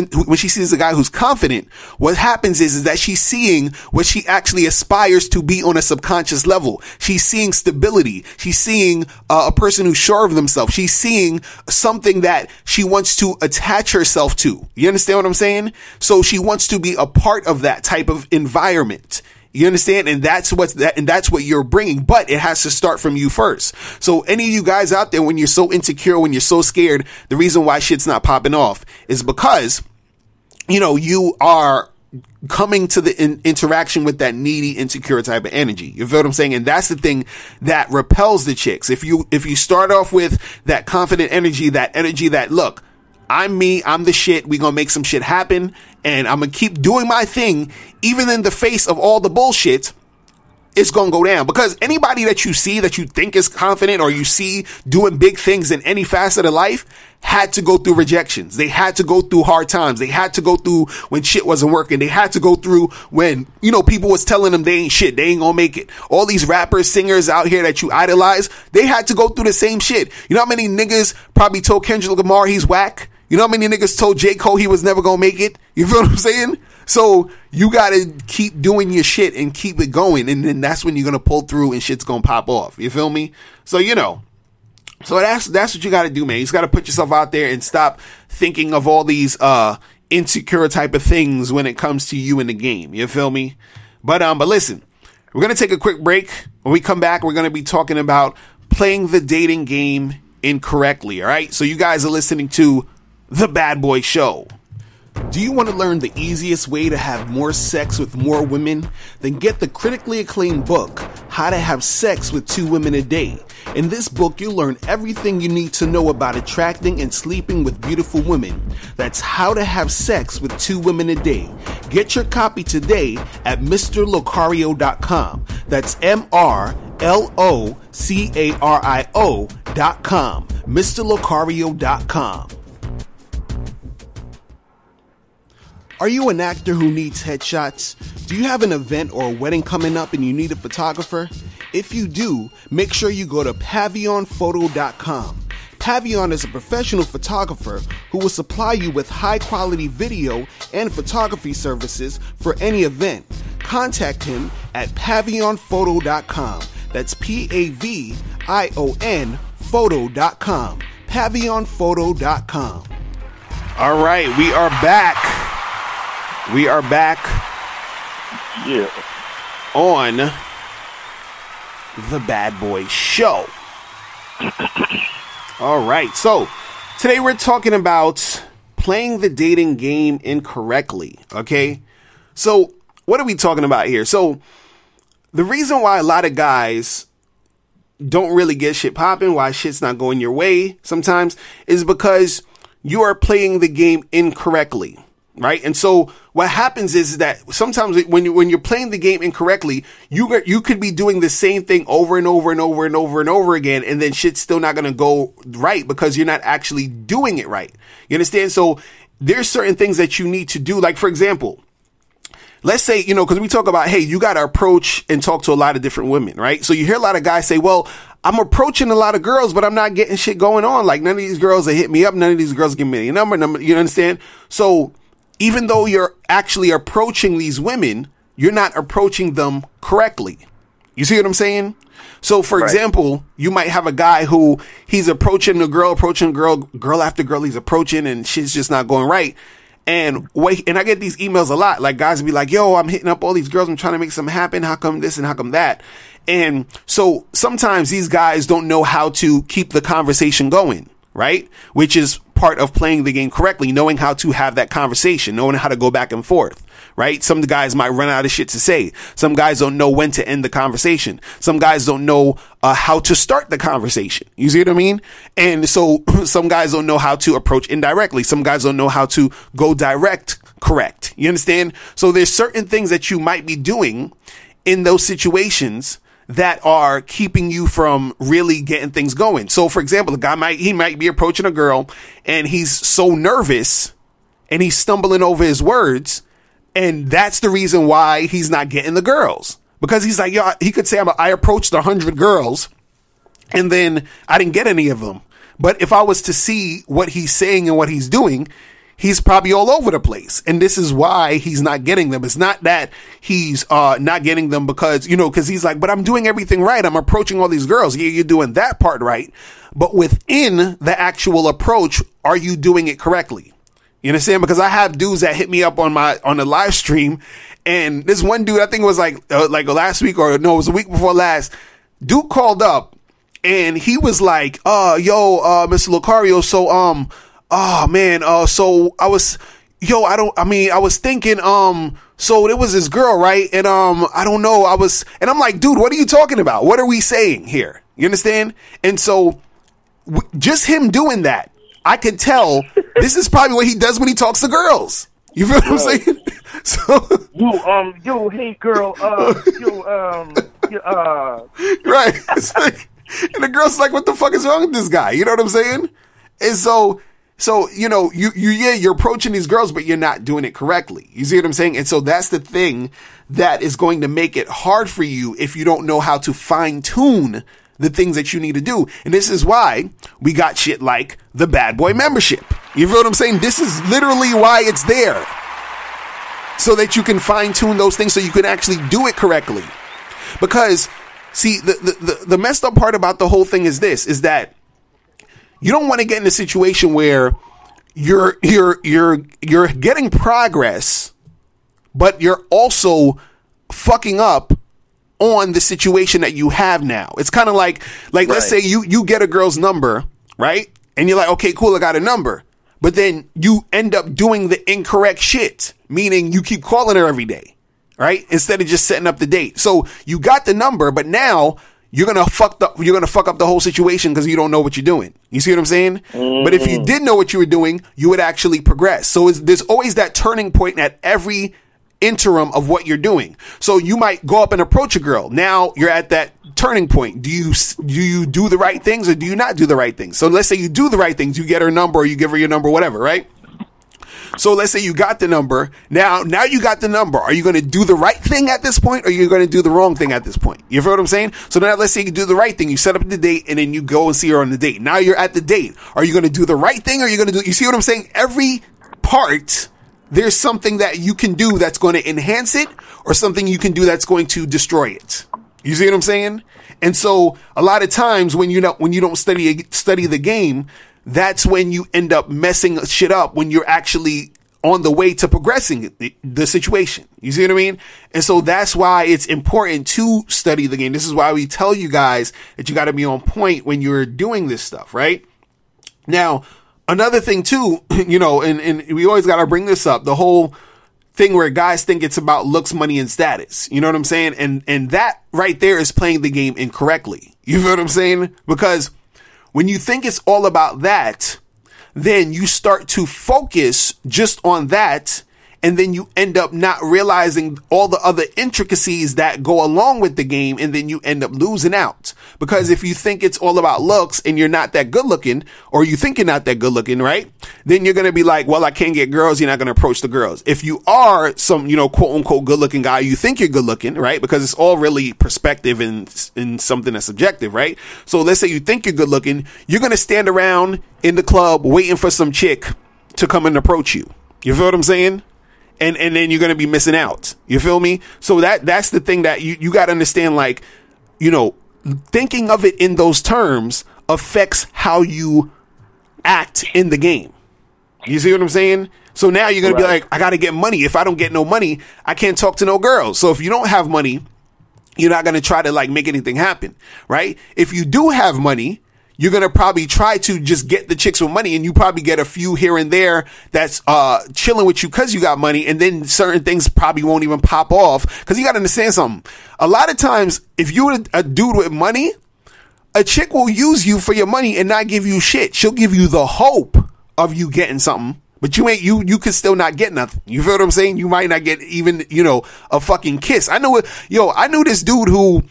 confident, what happens is that she's seeing what she actually aspires to be on a subconscious level. She's seeing stability. She's seeing a person who's sure of themselves. She's seeing something that she wants to attach herself to. You understand what I'm saying? So she wants to be a part of that type of environment. You understand? And that's what you're bringing, but it has to start from you first. So any of you guys out there, when you're so insecure, when you're so scared, the reason why shit's not popping off is because, you are coming to the interaction with that needy, insecure type of energy. You feel what I'm saying? And that's the thing that repels the chicks. If you start off with that confident energy, that look, I'm me, I'm the shit, we gonna make some shit happen, and I'm gonna keep doing my thing, even in the face of all the bullshit, it's gonna go down. Because anybody that you see that you think is confident or you see doing big things in any facet of life had to go through rejections. They had to go through hard times. They had to go through when shit wasn't working. They had to go through when, people was telling them they ain't shit. They ain't gonna make it. All these rappers, singers out here that you idolize, they had to go through the same shit. You know how many niggas probably told Kendrick Lamar he's whack? You know how many niggas told J. Cole he was never gonna make it? You feel what I'm saying? So you gotta keep doing your shit and keep it going, and then that's when you're gonna pull through and shit's gonna pop off. You feel me? So so that's what you gotta do, man. You just gotta put yourself out there and stop thinking of all these insecure type of things when it comes to you in the game. You feel me? But listen, we're gonna take a quick break. When we come back, we're gonna be talking about playing the dating game incorrectly. All right. So you guys are listening to The Bad Boy Show. Do you want to learn the easiest way to have more sex with more women? Then get the critically acclaimed book, How to Have Sex with 2 Women a Day. In this book, you'll learn everything you need to know about attracting and sleeping with beautiful women. That's How to Have Sex with 2 Women a Day. Get your copy today at MrLocario.com. That's MrLocario.com. MrLocario.com. Are you an actor who needs headshots? Do you have an event or a wedding coming up and you need a photographer? If you do, make sure you go to PavionPhoto.com. Pavion is a professional photographer who will supply you with high-quality video and photography services for any event. Contact him at PavionPhoto.com. That's PAVION Photo.com. PavionPhoto.com. All right, we are back. We are back on The Bad Boy Show. All right. So today we're talking about playing the dating game incorrectly. Okay. So what are we talking about here? So the reason why a lot of guys don't really get shit popping, why shit's not going your way sometimes, is because you are playing the game incorrectly. Right. And so what happens is that sometimes when you're playing the game incorrectly, you could be doing the same thing over and over and over and over and over again. And then shit's still not going to go right because you're not actually doing it right. You understand? So there's certain things that you need to do. Like, for example, let's say, because we talk about, hey, you got to approach and talk to a lot of different women. Right. So you hear a lot of guys say, well, I'm approaching a lot of girls, but I'm not getting shit going on. Like, none of these girls that hit me up. None of these girls give me a number. You understand? So even though you're actually approaching these women, you're not approaching them correctly. You see what I'm saying? So, for example, you might have a guy who he's approaching girl after girl he's approaching, and shit's just not going right. And I get these emails a lot. Like, guys will be like, yo, I'm hitting up all these girls. I'm trying to make something happen. How come this and how come that? And so sometimes these guys don't know how to keep the conversation going. Right? Which is part of playing the game correctly, knowing how to have that conversation, knowing how to go back and forth. Right? Some guys might run out of shit to say. Some guys don't know when to end the conversation. Some guys don't know how to start the conversation. You see what I mean? And so some guys don't know how to approach indirectly. Some guys don't know how to go direct correct. You understand? So there's certain things that you might be doing in those situations that are keeping you from really getting things going. So, for example, a guy might be approaching a girl and he's so nervous and he's stumbling over his words. And that's the reason why he's not getting the girls, because he's like, yo, he could say, I approached 100 girls and then I didn't get any of them. But if I was to see what he's saying and what he's doing, he's probably all over the place. And this is why he's not getting them. It's not that he's not getting them because he's like, but I'm doing everything right. I'm approaching all these girls. Yeah, you're doing that part right. But within the actual approach, are you doing it correctly? You understand? Because I have dudes that hit me up on the live stream. And this one dude, I think it was like last week, or no, it was a week before last. Dude called up and he was like, Mr. Lucario. So, oh man, so I was thinking, so there was this girl, right? And, I don't know, and I'm like, dude, what are you talking about? What are we saying here? You understand? And so just him doing that, I could tell this is probably what he does when he talks to girls. You feel what I'm saying? So, hey girl, right. It's like, and the girl's like, what the fuck is wrong with this guy? You know what I'm saying? And so, you're approaching these girls, but you're not doing it correctly. You see what I'm saying? And so that's the thing that is going to make it hard for you if you don't know how to fine tune the things that you need to do. And this is why we got shit like the Bad Boy membership. You feel what I'm saying? This is literally why it's there. So that you can fine tune those things so you can actually do it correctly. Because see, the messed up part about the whole thing is this, is that you don't want to get in a situation where you're getting progress, but you're also fucking up on the situation that you have now. It's kind of like let's say you get a girl's number, right? And you're like, okay, cool, I got a number. But then you end up doing the incorrect shit, meaning you keep calling her every day, right? Instead of just setting up the date. So you got the number, but now you're going to fuck up the whole situation because you don't know what you're doing. You see what I'm saying? But if you did know what you were doing, you would actually progress. So there's always that turning point at every interim of what you're doing. So you might go up and approach a girl. Now you're at that turning point. Do you do the right things or do you not do the right things? So let's say you do the right things. You get her number or you give her your number, whatever, right? So let's say you got the number. Now you got the number. Are you going to do the right thing at this point or are you going to do the wrong thing at this point? You feel what I'm saying? So now let's say you do the right thing. You set up the date and then you go and see her on the date. Now you're at the date. Are you going to do the right thing or are you going to do, you see what I'm saying? Every part, there's something that you can do that's going to enhance it or something you can do that's going to destroy it. You see what I'm saying? And so a lot of times when you don't study the game, that's when you end up messing shit up when you're actually on the way to progressing the situation. You see what I mean? And so that's why it's important to study the game. This is why we tell you guys that you got to be on point when you're doing this stuff, right? Now, another thing too, you know, and we always got to bring this up, the whole thing where guys think it's about looks, money, and status. You know what I'm saying? And that right there is playing the game incorrectly. You know what I'm saying? Because when you think it's all about that, then you start to focus just on that, and then you end up not realizing all the other intricacies that go along with the game, and then you end up losing out. Because if you think it's all about looks and you're not that good looking, or you think you're not that good looking, right? Then you're going to be like, well, I can't get girls. You're not going to approach the girls. If you are some, you know, quote unquote good looking guy, you think you're good looking, right? Because it's all really perspective and something that's subjective, right? So let's say you think you're good looking. You're going to stand around in the club waiting for some chick to come and approach you. You feel what I'm saying? And then you're going to be missing out. You feel me? So that's the thing that you got to understand, like, you know, thinking of it in those terms affects how you act in the game. You see what I'm saying? So now you're going to be like, I got to get money. If I don't get no money, I can't talk to no girls. So if you don't have money, you're not going to try to like make anything happen, right? If you do have money, you're going to probably try to just get the chicks with money, and you probably get a few here and there that's chilling with you because you got money, and then certain things probably won't even pop off, because you got to understand something. A lot of times, if you're a dude with money, a chick will use you for your money and not give you shit. She'll give you the hope of you getting something, but you could still not get nothing. You feel what I'm saying? You might not get even, you know, a fucking kiss. I knew this dude who,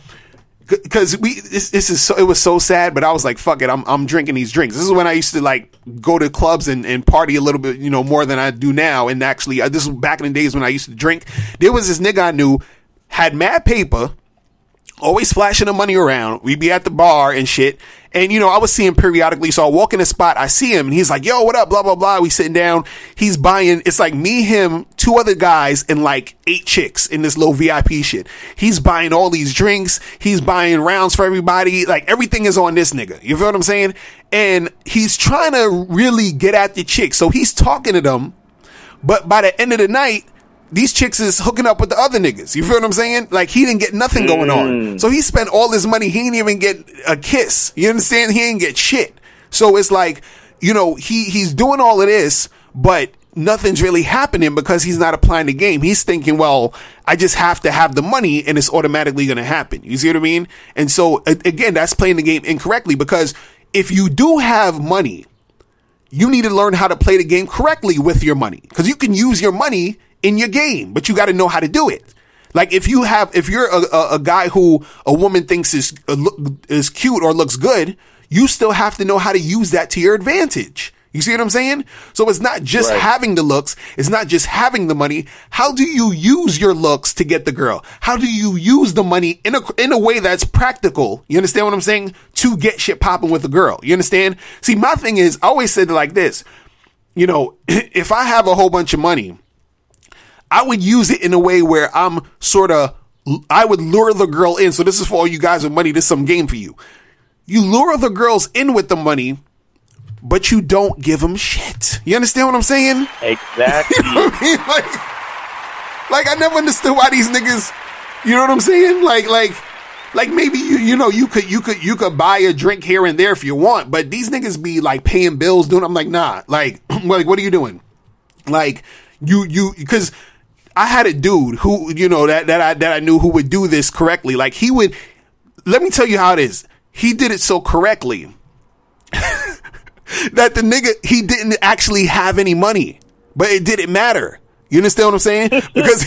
because it was so sad, but I was like, fuck it, I'm drinking these drinks. This is when I used to like go to clubs and party a little bit, you know, more than I do now. And actually, this was back in the days when I used to drink. There was this nigga I knew, had mad paper, always flashing the money around. We'd be at the bar and shit. And, you know, I would see him periodically. So I walk in the spot, I see him, and he's like, yo, what up? Blah, blah, blah. We sitting down. He's buying, it's like me, him, 2 other guys, and like 8 chicks in this little VIP shit. He's buying all these drinks. He's buying rounds for everybody. Like, everything is on this nigga. You feel what I'm saying? And he's trying to really get at the chicks. So he's talking to them. But by the end of the night, these chicks is hooking up with the other niggas. You feel what I'm saying? Like, he didn't get nothing going on. So he spent all this money. He didn't even get a kiss. You understand? He didn't get shit. So it's like, you know, he's doing all of this, but nothing's really happening because he's not applying the game. He's thinking, well, I just have to have the money and it's automatically going to happen. You see what I mean? And so, again, that's playing the game incorrectly, because if you do have money, you need to learn how to play the game correctly with your money, because you can use your money in your game, but you got to know how to do it. Like, if you're a guy who a woman thinks is cute or looks good, you still have to know how to use that to your advantage. You see what I'm saying? So it's not just having the looks. It's not just having the money. How do you use your looks to get the girl? How do you use the money in a way that's practical? You understand what I'm saying? To get shit popping with a girl. You understand? See, my thing is, I always said it like this. You know, if I have a whole bunch of money, I would use it in a way where I would lure the girl in. So this is for all you guys with money. This is some game for you. You lure the girls in with the money, but you don't give them shit. You understand what I'm saying? Exactly. You know what I mean? Like I never understood why these niggas, you know what I'm saying? Like maybe you could buy a drink here and there if you want, but these niggas be like paying bills, doing. I'm like, nah. Like what are you doing? Like because I had a dude who, you know, that I knew who would do this correctly. Like, he would, let me tell you how it is. He did it so correctly that the nigga, he didn't actually have any money, but it didn't matter. You understand what I'm saying? Because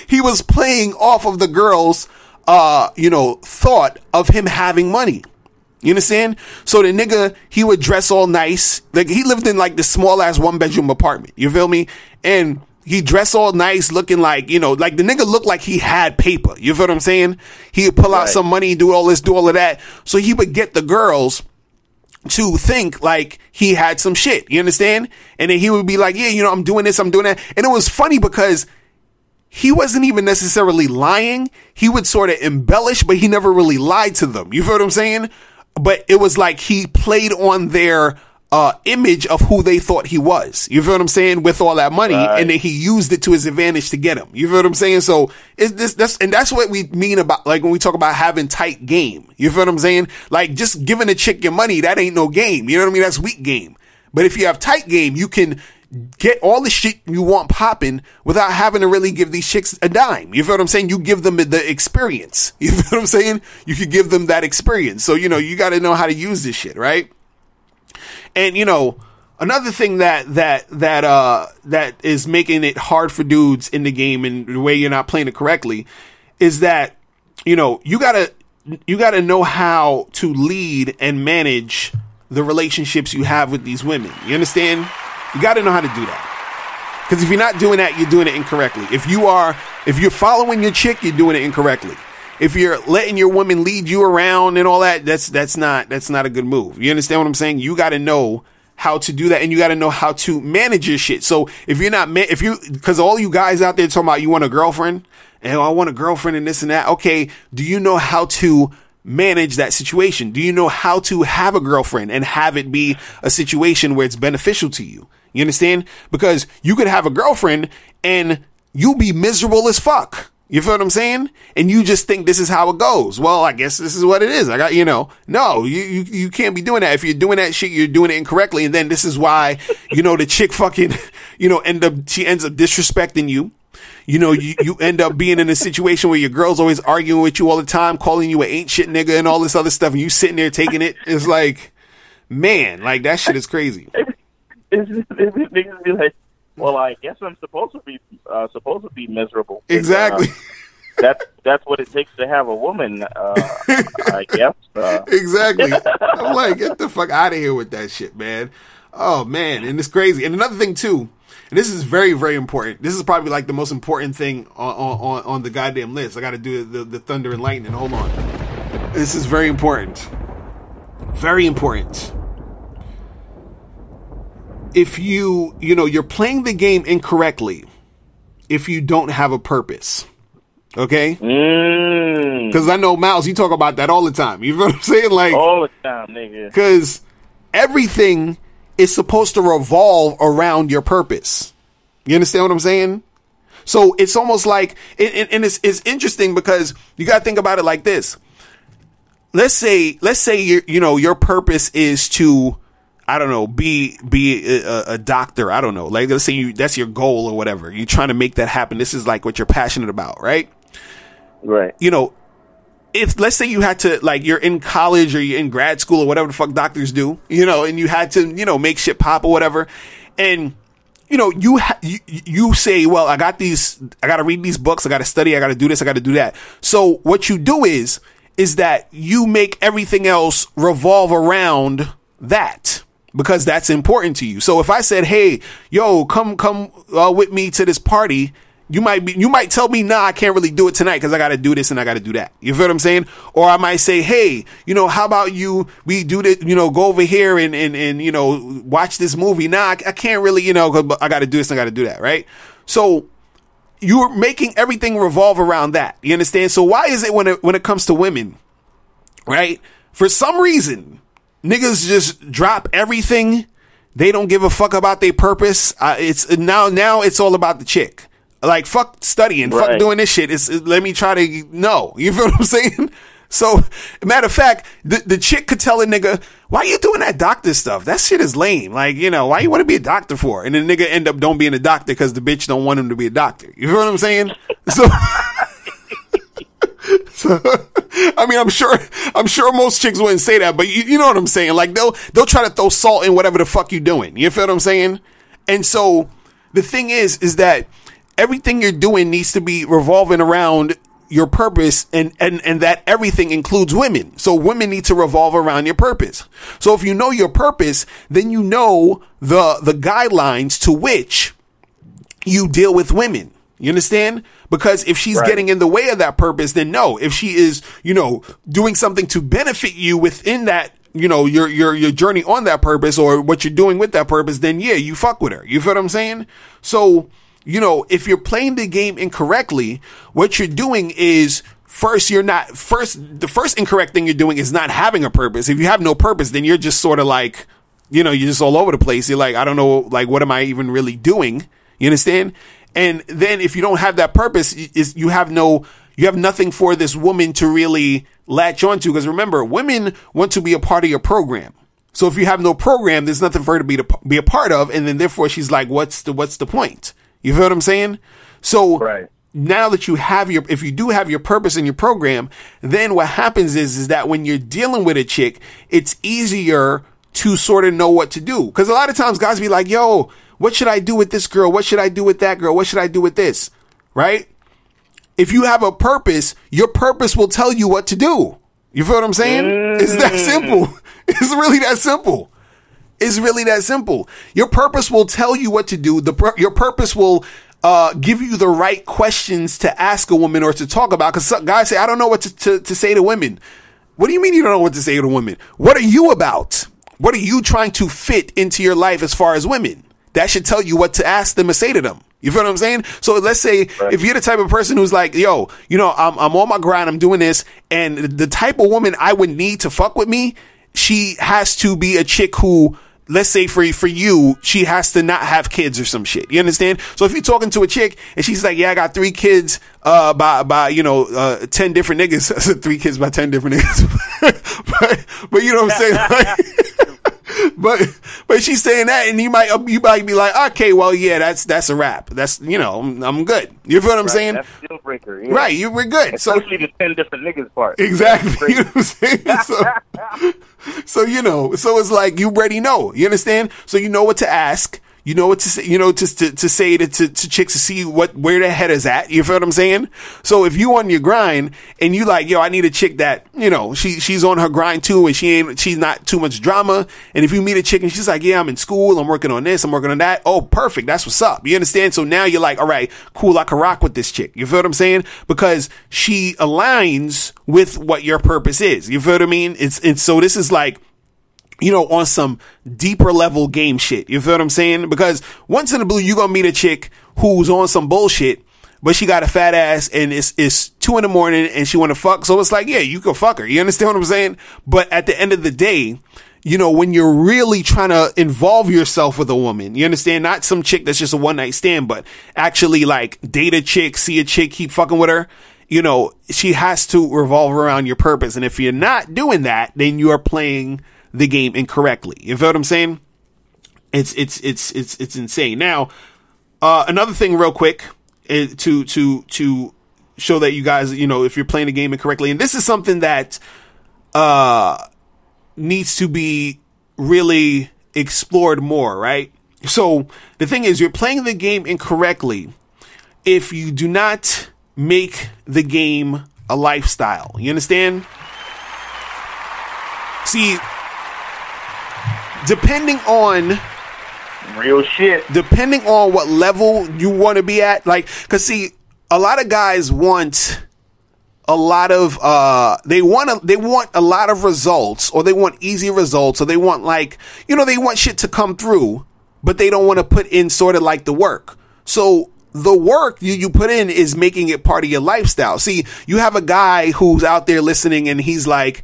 he was playing off of the girl's, thought of him having money. You understand? So the nigga, he would dress all nice. Like, he lived in like this small ass 1-bedroom apartment. You feel me? And he dressed all nice, looking like, you know, like the nigga looked like he had paper. You feel what I'm saying? He would pull out some money, do all this, do all of that. So he would get the girls to think like he had some shit. You understand? And then he would be like, yeah, you know, I'm doing this, I'm doing that. And it was funny because he wasn't even necessarily lying. He would sort of embellish, but he never really lied to them. You feel what I'm saying? But it was like he played on their image of who they thought he was. You feel what I'm saying? With all that money, Right. and then he used it to his advantage to get him. You feel what I'm saying? So that's what we mean about, like, when we talk about having tight game. You feel what I'm saying? Like, just giving a chick your money, that ain't no game. You know what I mean? That's weak game. But if you have tight game, you can get all the shit you want popping without having to really give these chicks a dime. You feel what I'm saying? You give them the experience. You feel what I'm saying? You could give them that experience. So, you know, you got to know how to use this shit, right? And, you know, another thing that is making it hard for dudes in the game, and the way you're not playing it correctly, is that, you know, you gotta know how to lead and manage the relationships you have with these women. You understand? You gotta know how to do that. Because if you're not doing that, you're doing it incorrectly. If you're following your chick, you're doing it incorrectly. If you're letting your woman lead you around and all that, that's not a good move. You understand what I'm saying? You got to know how to do that, and you got to know how to manage your shit. So if you're not, because all you guys out there talking about you want a girlfriend, and I want a girlfriend and this and that. Okay, do you know how to manage that situation? Do you know how to have a girlfriend and have it be a situation where it's beneficial to you? You understand? Because you could have a girlfriend and you be miserable as fuck. You feel what I'm saying? And you just think this is how it goes. Well, I guess this is what it is. No, you can't be doing that. If you're doing that shit, you're doing it incorrectly. And then this is why, the chick fucking, she ends up disrespecting you. You end up being in a situation where your girl's always arguing with you all the time, calling you an ain't shit nigga and all this other stuff. And you sitting there taking it. It's like, man, like that shit is crazy. Niggas be like, well, I guess I'm supposed to be miserable. Exactly. That's what it takes to have a woman. I guess. Exactly. I'm like, get the fuck out of here with that shit, man. Oh man, and it's crazy. And another thing too, and this is very, very important. This is probably like the most important thing on the goddamn list. I got to do the thunder and lightning. Hold on. This is very important. Very important. If you're playing the game incorrectly, if you don't have a purpose, okay? Because I know, Miles, you talk about that all the time. You know what I'm saying? Like, all the time, nigga. Because everything is supposed to revolve around your purpose. You understand what I'm saying? So it's almost like, and it's interesting because you got to think about it like this. Let's say your purpose is to, I don't know, be a doctor. I don't know. Like, let's say that's your goal or whatever. You're trying to make that happen. This is like what you're passionate about, right? Right. If let's say you had to, like, you're in college or you're in grad school or whatever the fuck doctors do, and you had to, make shit pop or whatever. And, you say, well, I got to read these books. I got to study. I got to do this. I got to do that. So what you do is that you make everything else revolve around that. Because that's important to you. So if I said, "Hey, yo, come with me to this party," you might tell me, "Nah, I can't really do it tonight because I got to do this and I got to do that." You feel what I'm saying? Or I might say, "Hey, how about we do this? Go over here and watch this movie." Nah, I can't really, 'cause I got to do this and I got to do that, right? So you're making everything revolve around that. You understand? So why is it when it comes to women, right? For some reason, niggas just drop everything. They don't give a fuck about their purpose. It's now it's all about the chick. Like, fuck studying, right. Fuck doing this shit. Let me try to know. You feel what I'm saying? So, matter of fact, the chick could tell a nigga, "Why you doing that doctor stuff? That shit is lame. Like, why you want to be a doctor for?" And the nigga end up don't being a doctor because the bitch don't want him to be a doctor. You feel what I'm saying? So, I mean, I'm sure most chicks wouldn't say that, but you know what I'm saying? Like, they'll try to throw salt in whatever the fuck you doing. You feel what I'm saying? And so the thing is that everything you're doing needs to be revolving around your purpose, and that everything includes women. So women need to revolve around your purpose. So if you know your purpose, then you know the guidelines to which you deal with women. You understand? Because if she's right. getting in the way of that purpose, then no. If she is, doing something to benefit you within that, your journey on that purpose or what you're doing with that purpose, then yeah, you fuck with her. You feel what I'm saying? So, if you're playing the game incorrectly, what you're doing is the first incorrect thing you're doing is not having a purpose. If you have no purpose, then you're just sort of like, you know, you're just all over the place. You're like, I don't know, like, what am I even really doing? You understand? And then if you don't have that purpose, you have nothing for this woman to really latch onto. Because remember, women want to be a part of your program. So if you have no program, there's nothing for her to be a part of. And then therefore she's like, what's the point? You feel what I'm saying? So Right. now that you have if you do have your purpose in your program, then what happens is that when you're dealing with a chick, it's easier to sort of know what to do. Cause a lot of times guys be like, yo, what should I do with this girl? What should I do with that girl? What should I do with this? Right? If you have a purpose, your purpose will tell you what to do. You feel what I'm saying? It's that simple. It's really that simple. It's really that simple. Your purpose will tell you what to do. Your purpose will give you the right questions to ask a woman or to talk about. Because guys say, I don't know what to say to women. What do you mean you don't know what to say to women? What are you about? What are you trying to fit into your life as far as women? That should tell you what to ask them or say to them. You feel what I'm saying? So let's say if you're the type of person who's like, yo, you know, I'm on my grind, I'm doing this, and the type of woman I would need to fuck with me, she has to be a chick who, let's say for you, she has to not have kids or some shit. You understand? So if you're talking to a chick and she's like, yeah, I got 3 kids, by 10 different niggas. I said 3 kids by 10 different niggas. but you know what I'm saying? Like, but she's saying that, and you might be like, okay, well, yeah, that's a wrap. That's, you know, I'm good. You feel what I'm saying? That's a deal breaker. Yeah. Right, we're good. Especially the 10 different niggas part. Exactly. You know what I'm saying? So you know, so it's like you already know. You understand? So you know what to ask. You know what to say, you know, to say to chicks to see where their head is at. You feel what I'm saying? So if you on your grind and you like, yo, I need a chick that, you know, she's on her grind too and she's not too much drama. And if you meet a chick and she's like, yeah, I'm in school, I'm working on this, I'm working on that. Oh, perfect. That's what's up. You understand? So now you're like, all right, cool. I can rock with this chick. You feel what I'm saying? Because she aligns with what your purpose is. You feel what I mean? It's so this is like, you know, on some deeper level game shit. You feel what I'm saying? Because once in a blue, you're going to meet a chick who's on some bullshit, but she got a fat ass and it's 2 a.m. and she want to fuck. So it's like, yeah, you can fuck her. You understand what I'm saying? But at the end of the day, you know, when you're really trying to involve yourself with a woman, you understand? Not some chick that's just a one night stand, but actually like date a chick, see a chick, keep fucking with her. You know, she has to revolve around your purpose. And if you're not doing that, then you are playing the game incorrectly. You feel what I'm saying? It's insane. Now, another thing real quick to show that you guys, you know, if you're playing the game incorrectly, and this is something that needs to be really explored more, right? So the thing is, you're playing the game incorrectly if you do not make the game a lifestyle. You understand? See, depending on real shit, depending on what level you want to be at, like, cause see, a lot of guys want a lot of, they want a lot of results, or they want easy results, or they want like, you know, they want shit to come through, but they don't want to put in sort of like the work. So the work you put in is making it part of your lifestyle. See, you have a guy who's out there listening and he's like,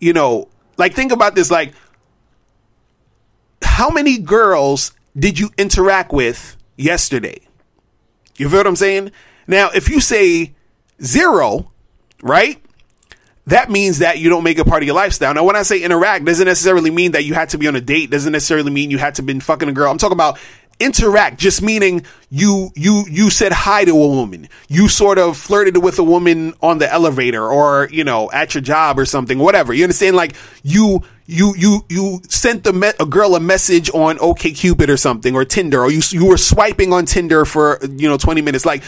you know, like, think about this, like, how many girls did you interact with yesterday? You feel what I'm saying? Now, if you say 0, right? That means that you don't make it part of your lifestyle. Now, when I say interact, doesn't necessarily mean that you had to be on a date. Doesn't necessarily mean you had to been fucking a girl. I'm talking about interact, just meaning you said hi to a woman. You sort of flirted with a woman on the elevator, or, you know, at your job or something, whatever. You understand? Like you sent a girl a message on OkCupid or something, or Tinder, or you were swiping on Tinder for, you know, 20 minutes. Like,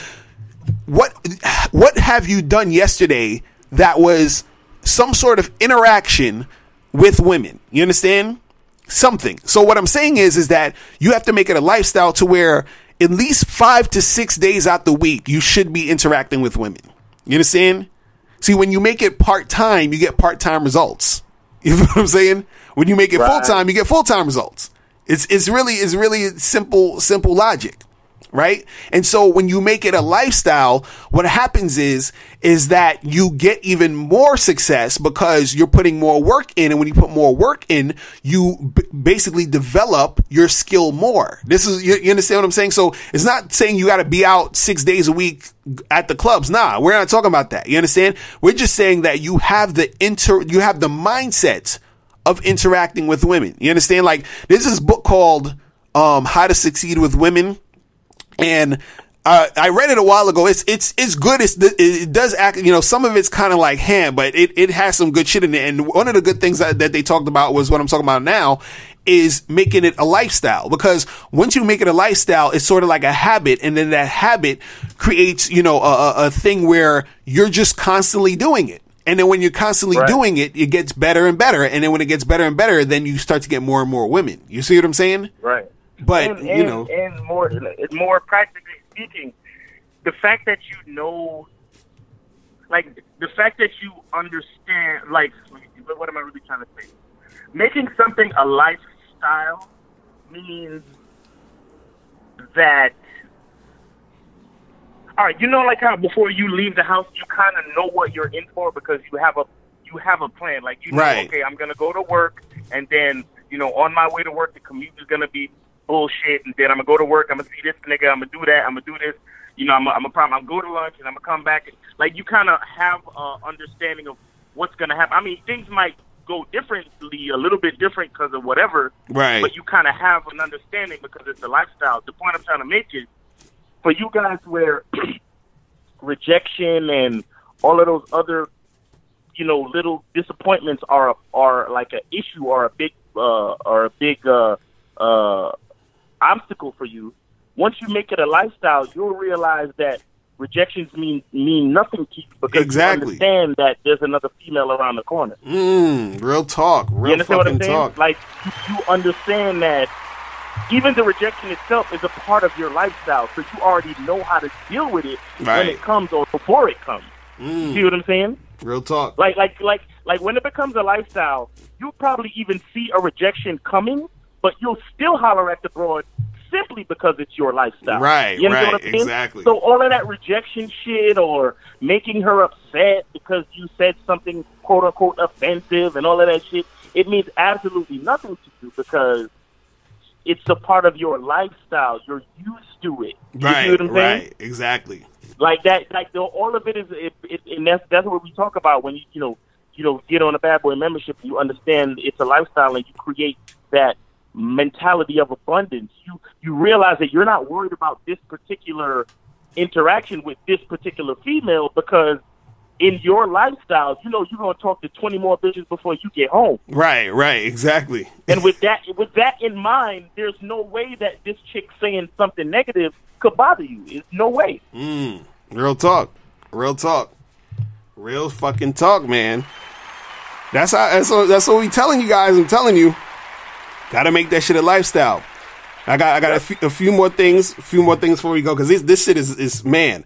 what have you done yesterday that was some sort of interaction with women? You understand? Something. So what I'm saying is that you have to make it a lifestyle to where at least 5 to 6 days out the week, you should be interacting with women. You understand? See, when you make it part-time, you get part-time results. You know what I'm saying? When you make it full-time, you get full-time results. It's really simple logic. right? And so when you make it a lifestyle, what happens is that you get even more success because you're putting more work in. And when you put more work in, you basically develop your skill more. This is, you understand what I'm saying? So it's not saying you got to be out 6 days a week at the clubs. Nah, we're not talking about that. You understand? We're just saying that you have the mindset of interacting with women. You understand? Like, there's this book called, How to Succeed with Women. And I read it a while ago. It's good. It does act, some of it's kind of like ham, but it has some good shit in it. And one of the good things that they talked about was what I'm talking about now, is making it a lifestyle. Because once you make it a lifestyle, it's sort of like a habit, and then that habit creates, a thing where you're just constantly doing it. And then when you're constantly doing it, it gets better and better. And then when it gets better and better, then you start to get more and more women. You see what I'm saying? Right. But, and more practically speaking, the fact that the fact that you understand, what am I really trying to say? Making something a lifestyle means that, all right, like how before you leave the house, you kind of know what you're in for because you have a plan. Like, okay, I'm going to go to work, and then, on my way to work, the commute is going to be bullshit, and then I'm gonna go to work. I'm gonna see this nigga. I'm gonna do that. I'm gonna do this. I'm gonna go to lunch, and I'm gonna come back. Like, you kind of have an understanding of what's gonna happen. I mean, things might go differently, a little bit different because of whatever. Right. But you kind of have an understanding because it's a lifestyle. The point I'm trying to make is for you guys where rejection and all of those other, little disappointments are like an issue or a big obstacle for you. Once you make it a lifestyle, you'll realize that rejections mean nothing to you because you understand that there's another female around the corner. Real talk. Real, you understand what I'm saying? Talk. Like, you understand that even the rejection itself is a part of your lifestyle, so you already know how to deal with it when it comes or before it comes. You see what I'm saying? Real talk. Like when it becomes a lifestyle, you'll probably even see a rejection coming, but you'll still holler at the broad simply because it's your lifestyle. Right, you understand what I'm saying? Exactly. So all of that rejection shit or making her upset because you said something quote-unquote offensive and all of that shit, it means absolutely nothing to you because it's a part of your lifestyle. You're used to it. You see what I'm saying? Right, exactly. Like that, all of it is, and that's what we talk about when you get on a Bad Boy membership. You understand it's a lifestyle, and you create that mentality of abundance. You realize that you're not worried about this particular interaction with this particular female because in your lifestyle, you're going to talk to 20 more bitches before you get home. Right, exactly. And with that in mind, there's no way that this chick saying something negative could bother you. It's no way. Real talk. Real fucking talk, man. That's what we telling you guys. I'm telling you, gotta make that shit a lifestyle. I got a few more things before we go, because this shit is man.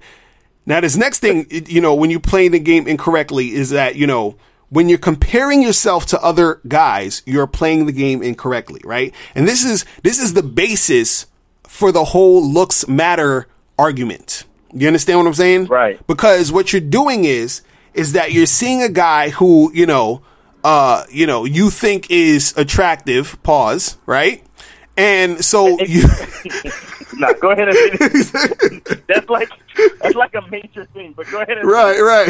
Now this next thing, when you play the game incorrectly, is that when you're comparing yourself to other guys, you're playing the game incorrectly, right? And this is the basis for the whole looks matter argument. You understand what I'm saying? Right. Because what you're doing is that you're seeing a guy who, you think is attractive, pause, right? And so you nah, go ahead and finish. That's like a major thing, but go ahead and right.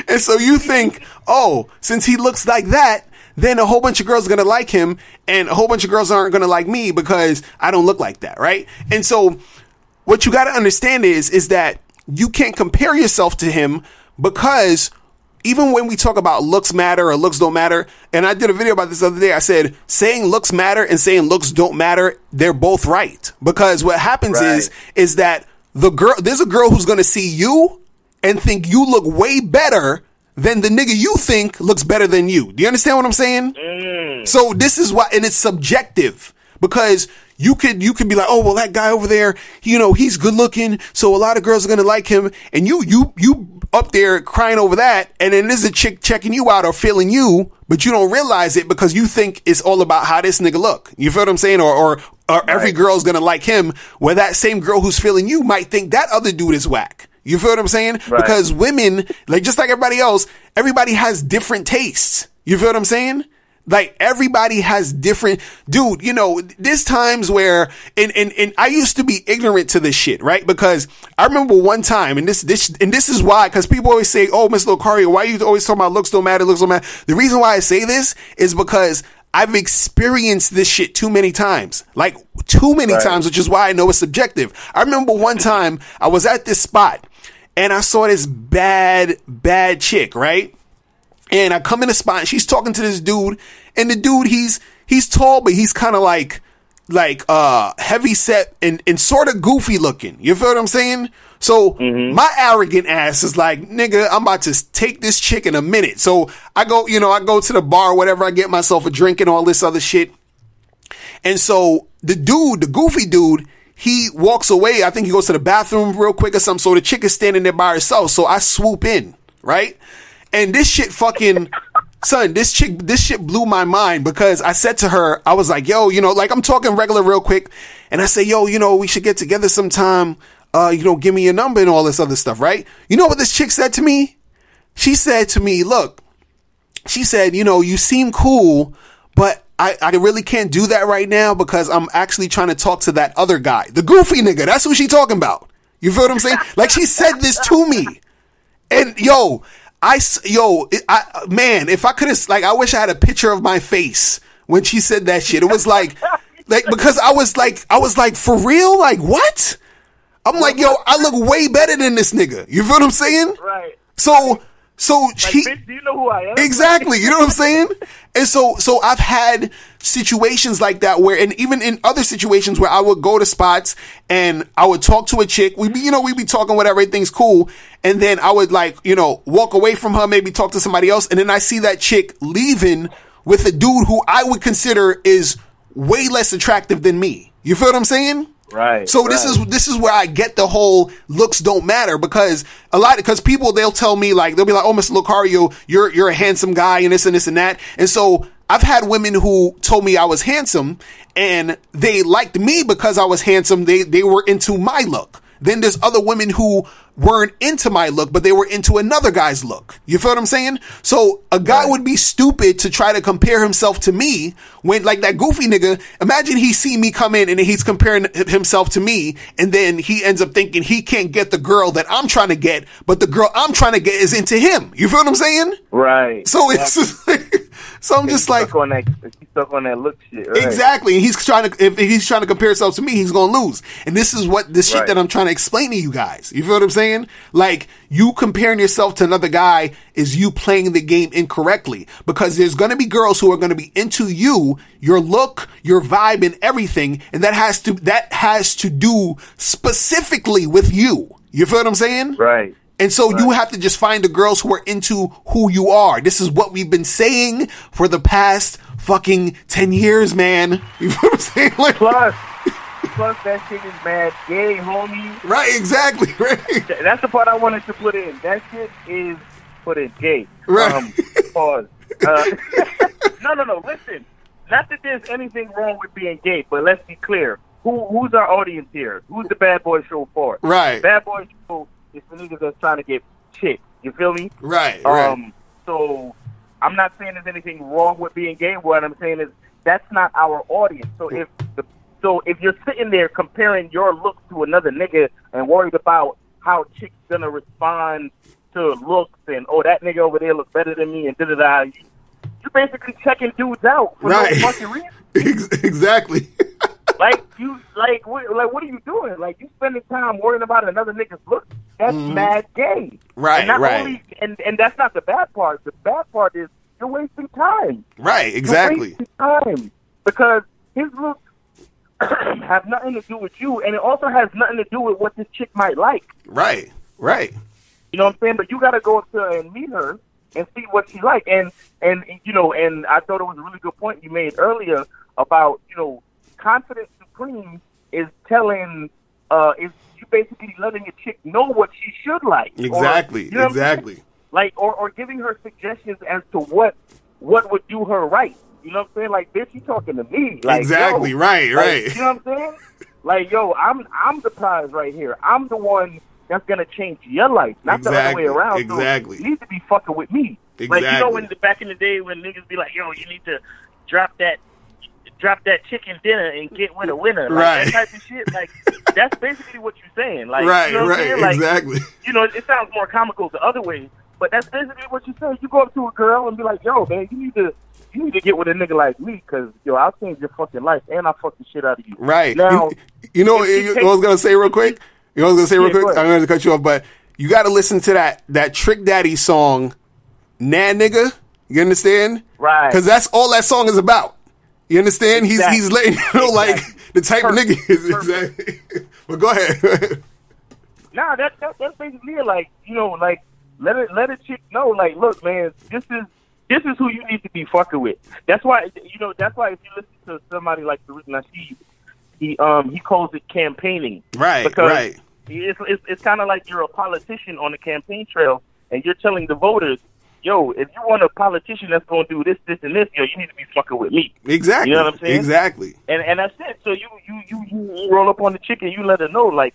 and so you think, oh, since he looks like that, then a whole bunch of girls are going to like him, and a whole bunch of girls aren't going to like me because I don't look like that, right? And so what you got to understand is that you can't compare yourself to him, because even when we talk about looks matter or looks don't matter, and I did a video about this the other day, I said saying looks matter and saying looks don't matter, they're both right. Because what happens is that there's a girl who's going to see you and think you look way better than the nigga you think looks better than you. Do you understand what I'm saying? So this is why, and it's subjective, because you could be like, oh, well, that guy over there, he's good looking, so a lot of girls are going to like him. And you up there crying over that. And then there's a chick checking you out or feeling you, but you don't realize it because you think it's all about how this nigga look. You feel what I'm saying? Or every girl's gonna like him, where that same girl who's feeling you might think that other dude is whack. You feel what I'm saying? Right. Because women, like just like everybody else, everybody has different tastes. You feel what I'm saying? Like everybody has different, dude, you know, there's times where, and I used to be ignorant to this shit, right? Because I remember one time, and this is why, because people always say, oh, Mr. Locario, why you always talking about looks don't matter, looks don't matter? The reason why I say this is because I've experienced this shit too many times, like too many times, which is why I know it's subjective. I remember one time I was at this spot and I saw this bad chick, right? And I come in the spot and she's talking to this dude, and the dude, he's tall, but he's kind of like heavy set and sort of goofy looking. You feel what I'm saying? So my arrogant ass is like, nigga, I'm about to take this chick in a minute. So I go to the bar, whatever, I get myself a drink and all this other shit. And so the goofy dude, he walks away. I think he goes to the bathroom real quick or something. So the chick is standing there by herself. So I swoop in, right? And this shit fucking, son, this shit blew my mind, because I said to her, I was like, yo, you know, like I'm talking regular real quick. And I say, yo, you know, we should get together sometime. You know, give me your number and all this other stuff, right? You know what this chick said to me? She said to me, look, she said, you know, you seem cool, but I really can't do that right now because I'm actually trying to talk to that other guy. The goofy nigga. That's who she talking about. You feel what I'm saying? Like she said this to me. And man, if I could have, like, I wish I had a picture of my face when she said that shit. It was like, because I was like, for real? Like, what? I'm like, yo, I look way better than this nigga. You feel what I'm saying? Right. So like, bitch, do you know who I am? Exactly. You know what I'm saying? And so I've had situations like that where, and even in other situations where I would go to spots and I would talk to a chick. We'd be talking whatever, everything's cool. And then I would walk away from her, maybe talk to somebody else. And then I see that chick leaving with a dude who I would consider is way less attractive than me. You feel what I'm saying? Right. So this is where I get the whole looks don't matter, because people, they'll tell me, like, they'll be like, oh, Mr. Locario, you're a handsome guy and this and this and that. And so I've had women who told me I was handsome and they liked me because I was handsome. They were into my look. Then there's other women who weren't into my look, but they were into another guy's look. You feel what I'm saying? So a guy would be stupid to try to compare himself to me when, like, that goofy nigga, imagine he see me come in and he's comparing himself to me, and then he ends up thinking he can't get the girl that I'm trying to get, but the girl I'm trying to get is into him. You feel what I'm saying? Right. So it's just like, so I'm just like, he's stuck on that look shit. Right? Exactly. And if he's trying to compare himself to me, he's going to lose. And this is what the shit that I'm trying to explain to you guys. You feel what I'm saying? Like, you comparing yourself to another guy is you playing the game incorrectly, because there's going to be girls who are going to be into you, your look, your vibe, and everything. And that has to do specifically with you. You feel what I'm saying? Right. And so you have to just find the girls who are into who you are. This is what we've been saying for the past fucking 10 years, man. You feel what I'm saying? Like, Plus, that shit is mad gay, homie. Right, exactly. Right. That's the part I wanted to put in. That shit is put in gay. Right. Pause. No. Listen, not that there's anything wrong with being gay, but let's be clear. Who's our audience here? Who's the Bad Boy Show for? Right. Bad Boy Show is for niggas that's trying to get chicks. You feel me? Right. So I'm not saying there's anything wrong with being gay. What I'm saying is that's not our audience. So if you're sitting there comparing your looks to another nigga and worried about how chicks gonna respond to looks and, oh, that nigga over there looks better than me and da-da-da, you're basically checking dudes out for no fucking reason. Exactly. What are you doing? Like, you spending time worrying about another nigga's look? That's mad gay. Right, and only, and that's not the bad part. The bad part is you're wasting time. Right, exactly. You're wasting time because his looks have nothing to do with you, and it also has nothing to do with what this chick might like. Right. You know what I'm saying? But you got to go up to her and meet her and see what she like. And I thought it was a really good point you made earlier about, confidence supreme is telling, is you basically letting a chick know what she should like. Exactly. Or, or giving her suggestions as to what would do her right. You know what I'm saying? Like, bitch, you talking to me. Like, exactly. Yo, right. You know what I'm saying? Like, yo, I'm the prize right here. I'm the one that's gonna change your life, not the other way around. Exactly. So you need to be fucking with me. Exactly. Like, you know, back in the day when niggas be like, yo, you need to drop that chicken dinner and get with a winner. Like, right. That type of shit. Like, that's basically what you're saying. Like, right, you know what I'm saying? Like, exactly. You know, it sounds more comical the other way, but that's basically what you say. You go up to a girl and be like, yo, man, you need to get with a nigga like me, because, yo, I'll change your fucking life, and I'll fuck the shit out of you. Right. Now, you know what I was going to say real quick? I'm going to cut you off, but you got to listen to that Trick Daddy song, Nah Nigga. You understand? Right. Because that's all that song is about. You understand? Exactly. He's letting you know, like, the type of nigga he is. Perfect. Exactly. But go ahead. Nah, that's basically it. Like, you know, like, let a chick know, like, look, man, this is who you need to be fucking with. That's why if you listen to somebody like the reason he calls it campaigning. Right, because right. It's kind of like you're a politician on the campaign trail, and you're telling the voters, yo, if you want a politician that's going to do this, this, and this, yo, you need to be fucking with me. Exactly. You know what I'm saying? Exactly. And that's it. So you roll up on the chick and you let her know, like,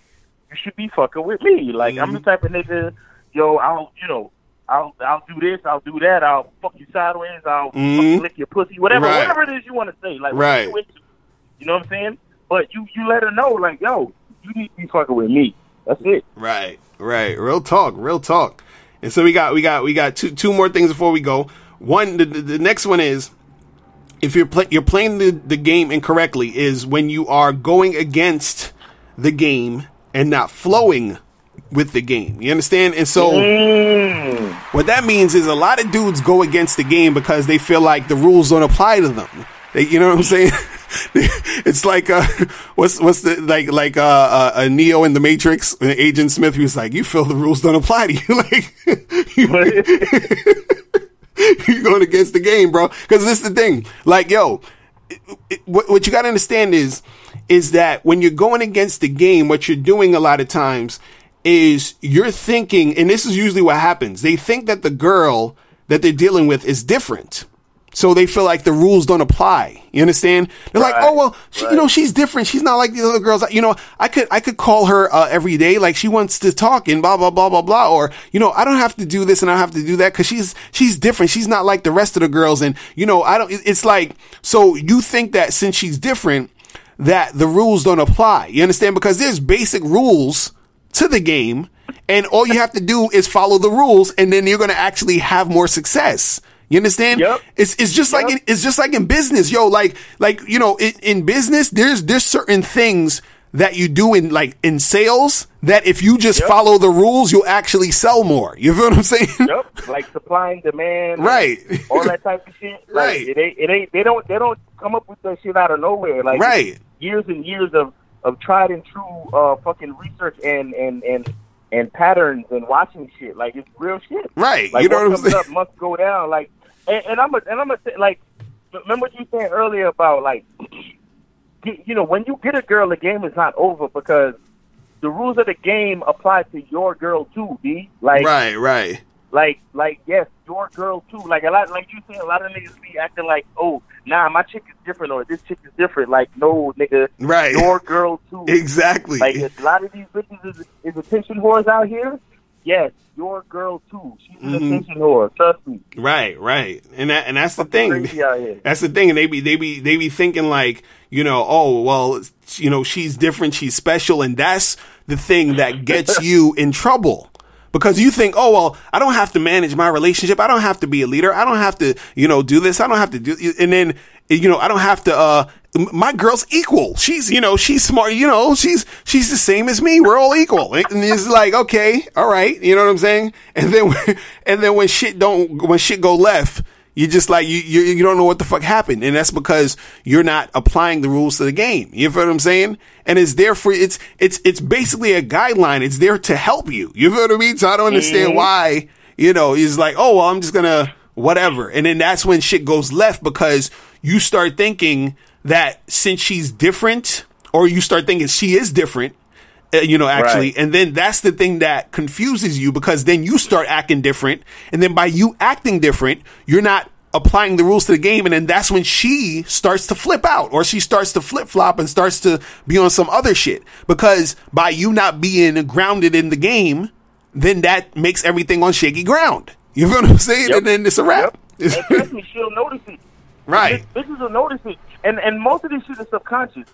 you should be fucking with me. Like, I'm the type of nigga, yo, I'll do this, I'll do that, I'll fuck you sideways, I'll fucking lick your pussy, whatever it is you want to say. Like, right. You know what I'm saying? But you let her know, like, yo, you need to be fucking with me. That's it. Right. Real talk. And so we got two more things before we go. One, the next one is, if you're playing the game incorrectly, is when you are going against the game and not flowing with the game. You understand? And so what that means is a lot of dudes go against the game because they feel like the rules don't apply to them. You know what I'm saying? It's like what's the like a Neo in the Matrix, Agent Smith, who's like, you feel the rules don't apply to you. Like, you're going against the game, bro. Because this is the thing. Like, yo, what you got to understand is that when you're going against the game, what you're doing a lot of times is you're thinking, and this is usually what happens, they think that the girl that they're dealing with is different. So they feel like the rules don't apply. You understand? They're like, oh, well, you know, she's different. She's not like the other girls. You know, I could call her every day. Like, she wants to talk and blah, blah, blah, blah, blah. Or, you know, I don't have to do this and I don't have to do that because she's different. She's not like the rest of the girls. And, you know, it's like, so you think that since she's different, that the rules don't apply. You understand? Because there's basic rules to the game, and all you have to do is follow the rules, and then you're going to actually have more success. You understand? Yep. It's just like in business, yo. Like you know, in business, there's certain things that you do in sales that if you just follow the rules, you'll actually sell more. You feel what I'm saying? Yep. Like supply and demand, right? All that type of shit. Like, right. It ain't. They don't come up with that shit out of nowhere. Like, right. Years and years of tried and true fucking research and patterns and watching shit. Like, it's real shit. Right. Like, you know what what I'm comes saying? up must go down. Like, and I'm gonna say, like, remember what you said earlier about, like, you know, when you get a girl, the game is not over because the rules of the game apply to your girl too, B. Like, right. Like, yes, your girl too. Like, a lot, like you said, a lot of niggas be acting like, oh, nah, my chick is different or this chick is different. Like, no, nigga, right. Your girl too. Exactly. Like, a lot of these bitches is attention whores out here. Yes, your girl too. She's an attention whore. Trust me. Right. And that's the thing. Crazy out here. That's the thing. And they be thinking like, you know, oh, well, you know, she's different, she's special, and that's the thing that gets you in trouble. Because you think, oh, well, I don't have to manage my relationship. I don't have to be a leader. I don't have to, you know, do this. I don't have to do, and then, you know, I don't have to, my girl's equal. She's, you know, she's smart. You know, she's the same as me. We're all equal. And it's like, okay, all right. You know what I'm saying? And then when shit go left, you just like, you don't know what the fuck happened. And that's because you're not applying the rules to the game. You feel what I'm saying? And it's there for, it's basically a guideline. It's there to help you. You feel what I mean? So I don't understand why, you know, he's like, oh, well, I'm just gonna, whatever. And then that's when shit goes left because you start thinking that since she's different, or you start thinking she is different, you know, actually, right. And then that's the thing that confuses you because then you start acting different. And then by you acting different, you're not applying the rules to the game, and then that's when she starts to flip out, or she starts to flip flop and starts to be on some other shit. Because by you not being grounded in the game, then that makes everything on shaky ground. You know what I'm saying? Yep. And then it's a wrap. Yep. And trust me, she'll notice it. Right. Bitches will notice it. And most of this shit is subconscious.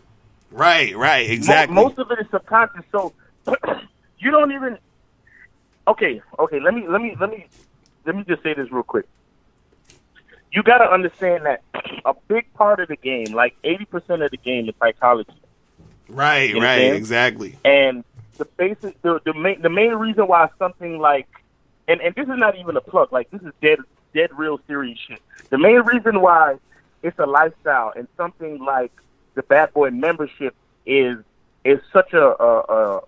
Right, exactly. Most of it is subconscious. So you don't even. Okay. Let me just say this real quick. You got to understand that a big part of the game, like 80% of the game, is psychology. Right, exactly. And the main reason why something like, and this is not even a plug, like this is dead real serious shit. The main reason why it's a lifestyle and something like the Bad Boy membership is such a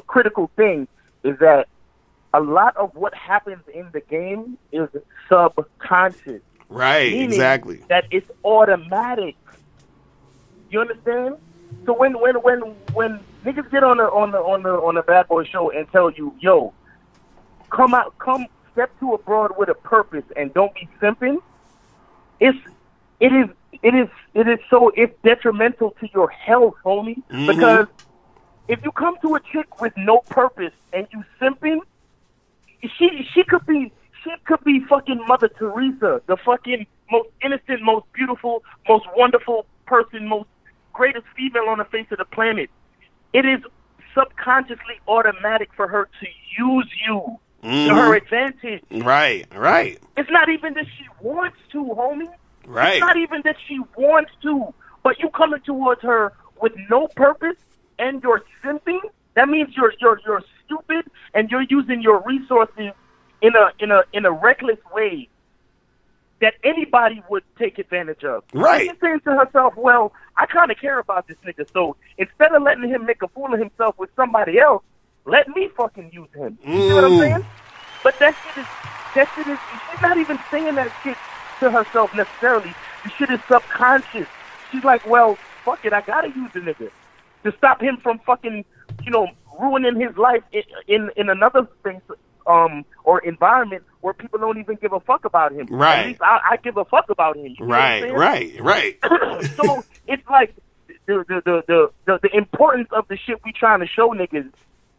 critical thing is that a lot of what happens in the game is subconscious. Right, exactly. That it's automatic. You understand? So when niggas get on the Bad Boy show and tell you, yo, come step to a broad with a purpose and don't be simping, it's detrimental to your health, homie. Mm-hmm. Because if you come to a chick with no purpose and you simping, she could be fucking Mother Teresa, the fucking most innocent, most beautiful, most wonderful person, most greatest female on the face of the planet. It is subconsciously automatic for her to use you to her advantage. Right. It's not even that she wants to, homie. Right. It's not even that she wants to, but you coming towards her with no purpose and you're simping. That means you're stupid and you're using your resources in a reckless way that anybody would take advantage of. Right. She's saying to herself, well, I kind of care about this nigga, so instead of letting him make a fool of himself with somebody else, let me fucking use him. You see what I'm saying? But that shit is, she's not even saying that shit to herself necessarily. The shit is subconscious. She's like, well, fuck it, I gotta use the nigga to stop him from fucking, ruining his life in another thing, or environment where people don't even give a fuck about him. Right. At least I give a fuck about him. You know Right. So it's like the importance of the shit we trying to show niggas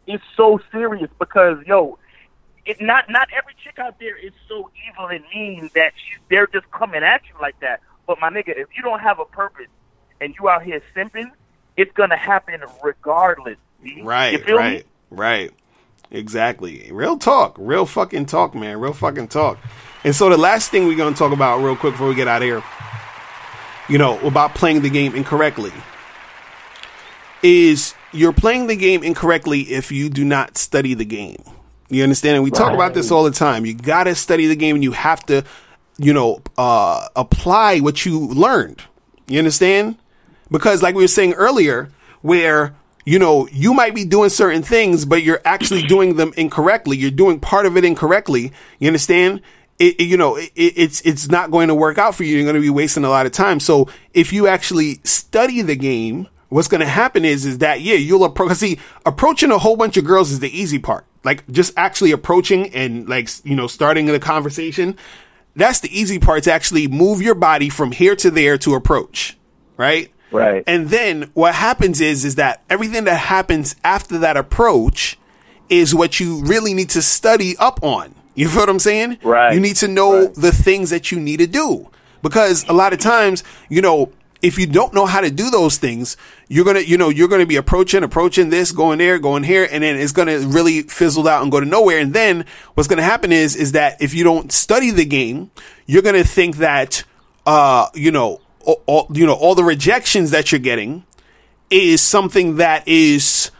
is so serious because not every chick out there is so evil and mean that they're just coming at you like that. But my nigga, if you don't have a purpose and you out here simping, it's gonna happen regardless. See? Right. You feel me? Right. Exactly. Real talk. Real fucking talk, man. Real fucking talk. And so the last thing we're going to talk about real quick before we get out of here, about playing the game incorrectly, is you're playing the game incorrectly if you do not study the game. You understand? And we talk about this all the time. You got to study the game and you have to, apply what you learned. You understand? Because like we were saying earlier, where you might be doing certain things, but you're actually doing them incorrectly. You're doing part of it incorrectly. You understand? It's not going to work out for you. You're going to be wasting a lot of time. So if you actually study the game, what's going to happen is that, you'll approach. See, approaching a whole bunch of girls is the easy part. Like just actually approaching and starting the conversation. That's the easy part, to actually move your body from here to there to approach. Right. Right. And then what happens is that everything that happens after that approach is what you really need to study up on. You feel what I'm saying? Right. You need to know the things that you need to do, because a lot of times, if you don't know how to do those things, you're going to be approaching this, going there, going here, and then it's going to really fizzle out and go to nowhere. And then what's going to happen is that if you don't study the game, you're going to think that, all the rejections that you're getting is something that is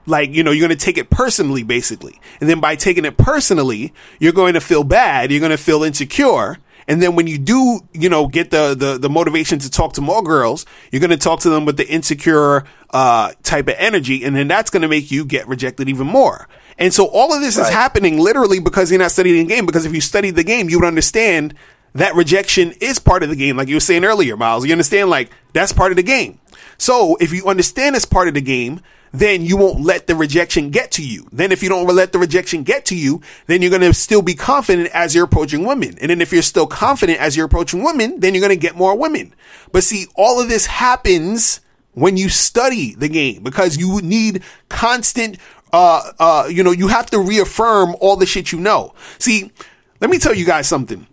like, you're going to take it personally, basically. And then by taking it personally, you're going to feel bad. You're going to feel insecure. And then when you do, get the motivation to talk to more girls, you're going to talk to them with the insecure, type of energy. And then that's going to make you get rejected even more. And so all of this is happening literally because you're not studying the game. Because if you studied the game, you would understand that rejection is part of the game. Like you were saying earlier, Miles, you understand, like that's part of the game. So if you understand it's part of the game, then you won't let the rejection get to you. Then if you don't let the rejection get to you, then you're going to still be confident as you're approaching women. And then if you're still confident as you're approaching women, then you're going to get more women. But see, all of this happens when you study the game, because you need constant, you have to reaffirm all the shit you know. See, let me tell you guys something.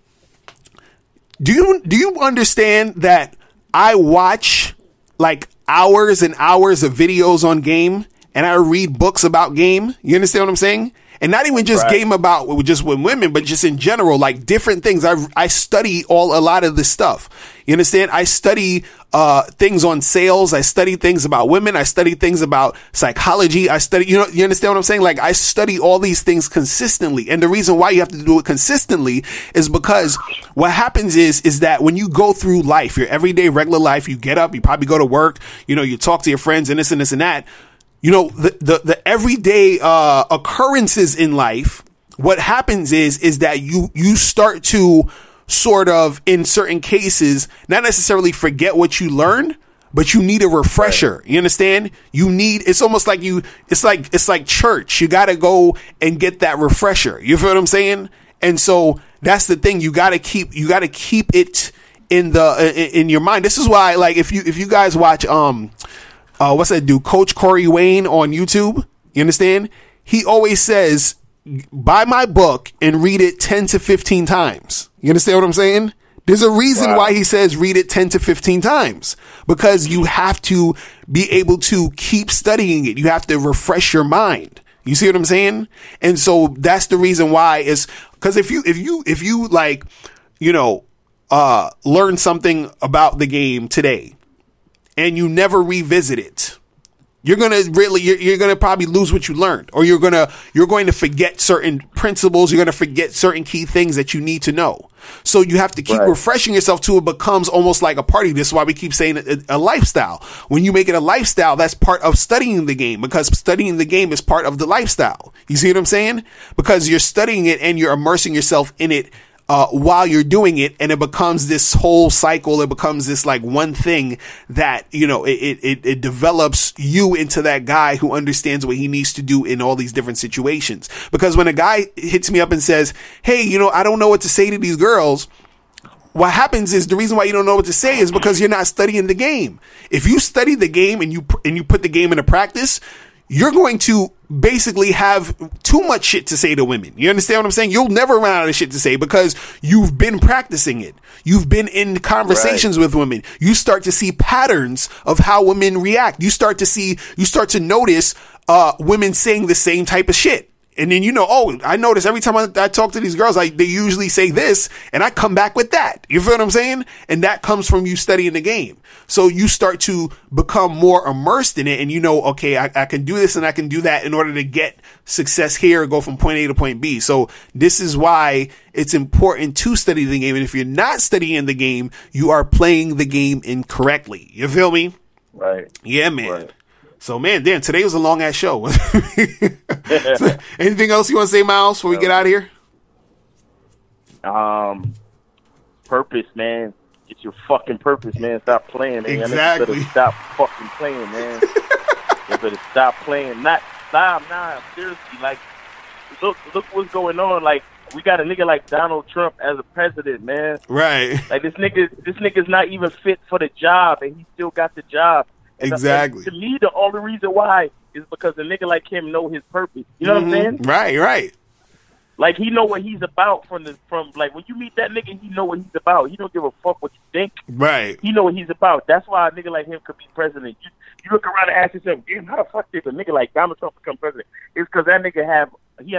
Do you understand that I watch like hours and hours of videos on game, and I read books about game? You understand what I'm saying? And not even just game about just with women, but just in general, like different things. I study a lot of this stuff. You understand? I study things on sales. I study things about women. I study things about psychology. I study, you understand what I'm saying? Like I study all these things consistently. And the reason why you have to do it consistently is because what happens is that when you go through life, your everyday regular life, you get up, you probably go to work, you talk to your friends and this and this and that. The everyday occurrences in life, what happens is that you start to sort of, in certain cases, not necessarily forget what you learned, but you need a refresher. Right. You understand? It's almost like it's like church. You got to go and get that refresher. You feel what I'm saying? And so that's the thing. You got to keep it in your mind. This is why, like, if you guys watch, what's that dude? Coach Corey Wayne on YouTube. You understand? He always says, buy my book and read it 10 to 15 times. You understand what I'm saying? There's a reason why he says read it 10 to 15 times, because you have to be able to keep studying it. You have to refresh your mind. You see what I'm saying? And so that's the reason why is because if you like, learn something about the game today and you never revisit it, you're going to probably lose what you learned, or you're going to forget certain principles. You're going to forget certain key things that you need to know. So you have to keep refreshing yourself till it becomes almost like a party. This is why we keep saying a lifestyle. When you make it a lifestyle, that's part of studying the game, because studying the game is part of the lifestyle. You see what I'm saying? Because you're studying it and you're immersing yourself in it while you're doing it, and it becomes this whole cycle. It becomes this like one thing that, it develops you into that guy who understands what he needs to do in all these different situations. Because when a guy hits me up and says, hey, I don't know what to say to these girls, what happens is the reason why you don't know what to say is because you're not studying the game. If you study the game and you put the game into practice, you're going to basically have too much shit to say to women. You understand what I'm saying? You'll never run out of shit to say because you've been practicing it. You've been in conversations with women. You start to see patterns of how women react. You start to notice women saying the same type of shit. And then, I notice every time I talk to these girls, they usually say this, and I come back with that. You feel what I'm saying? And that comes from you studying the game. So you start to become more immersed in it, and okay, I can do this and I can do that in order to get success here, go from point A to point B. So this is why it's important to study the game. And if you're not studying the game, you are playing the game incorrectly. You feel me? Right. Yeah, man. Right. So, man, damn, today was a long-ass show. So, anything else you want to say, Miles, before we get out of here? Purpose, man. It's your fucking purpose, man. Stop playing, man. Exactly. You better stop fucking playing, man. You better stop playing. Nah, seriously. Like, look what's going on. Like, we got a nigga like Donald Trump as a president, man. Right. Like, this nigga's not even fit for the job, and he still got the job. Exactly. To me, the only reason why is because a nigga like him know his purpose. You know what I'm saying? Right. Like, he know what he's about from like, when you meet that nigga, he know what he's about. He don't give a fuck what you think. Right. He know what he's about. That's why a nigga like him could be president. You look around and ask yourself, damn, how the fuck did a nigga like Donald Trump become president? It's because that nigga has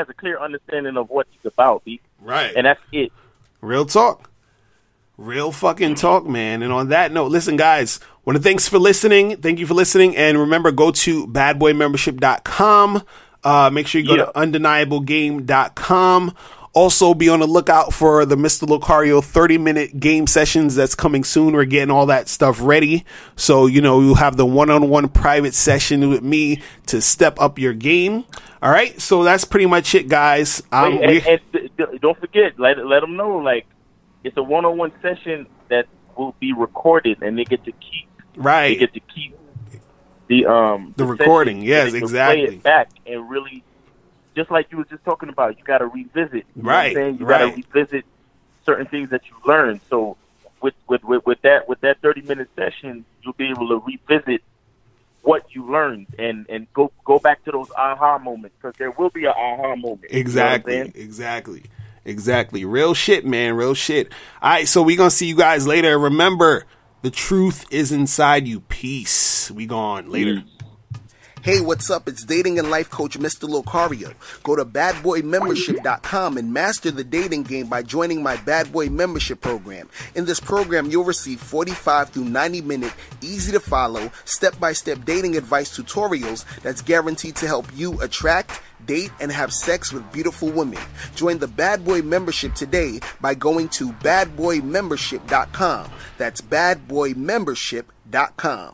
a clear understanding of what he's about, B. Right. And that's it. Real talk. Real fucking talk, man. And on that note, listen, guys, thank you for listening. And remember, go to badboymembership.com. Make sure you go to undeniablegame.com. Also, be on the lookout for the Mr. Locario 30-minute game sessions that's coming soon. We're getting all that stuff ready. So, you'll have the one-on-one private session with me to step up your game. All right. So that's pretty much it, guys. And don't forget, let them know, like, it's a one-on-one session that will be recorded, and they get to keep. Right. They get to keep the recording. session, Yes, and you exactly. play it back and really, just like you were just talking about, you got to revisit. You know what I'm Right, saying? You right. got to revisit certain things that you learned. So with that 30-minute session, you'll be able to revisit what you learned and go back to those aha moments, because there will be an aha moment. Exactly, You know what I'm saying? exactly. Real shit, man. Real shit. All right, so we gonna see you guys later. Remember, the truth is inside you. Peace. We gone later. Hey, what's up? It's dating and life coach Mr. Locario. Go to badboymembership.com and master the dating game by joining my Bad Boy membership program. In this program, you'll receive 45 through 90-minute, easy-to-follow, step-by-step dating advice tutorials that's guaranteed to help you attract, date, and have sex with beautiful women. Join the Bad Boy membership today by going to badboymembership.com. That's badboymembership.com.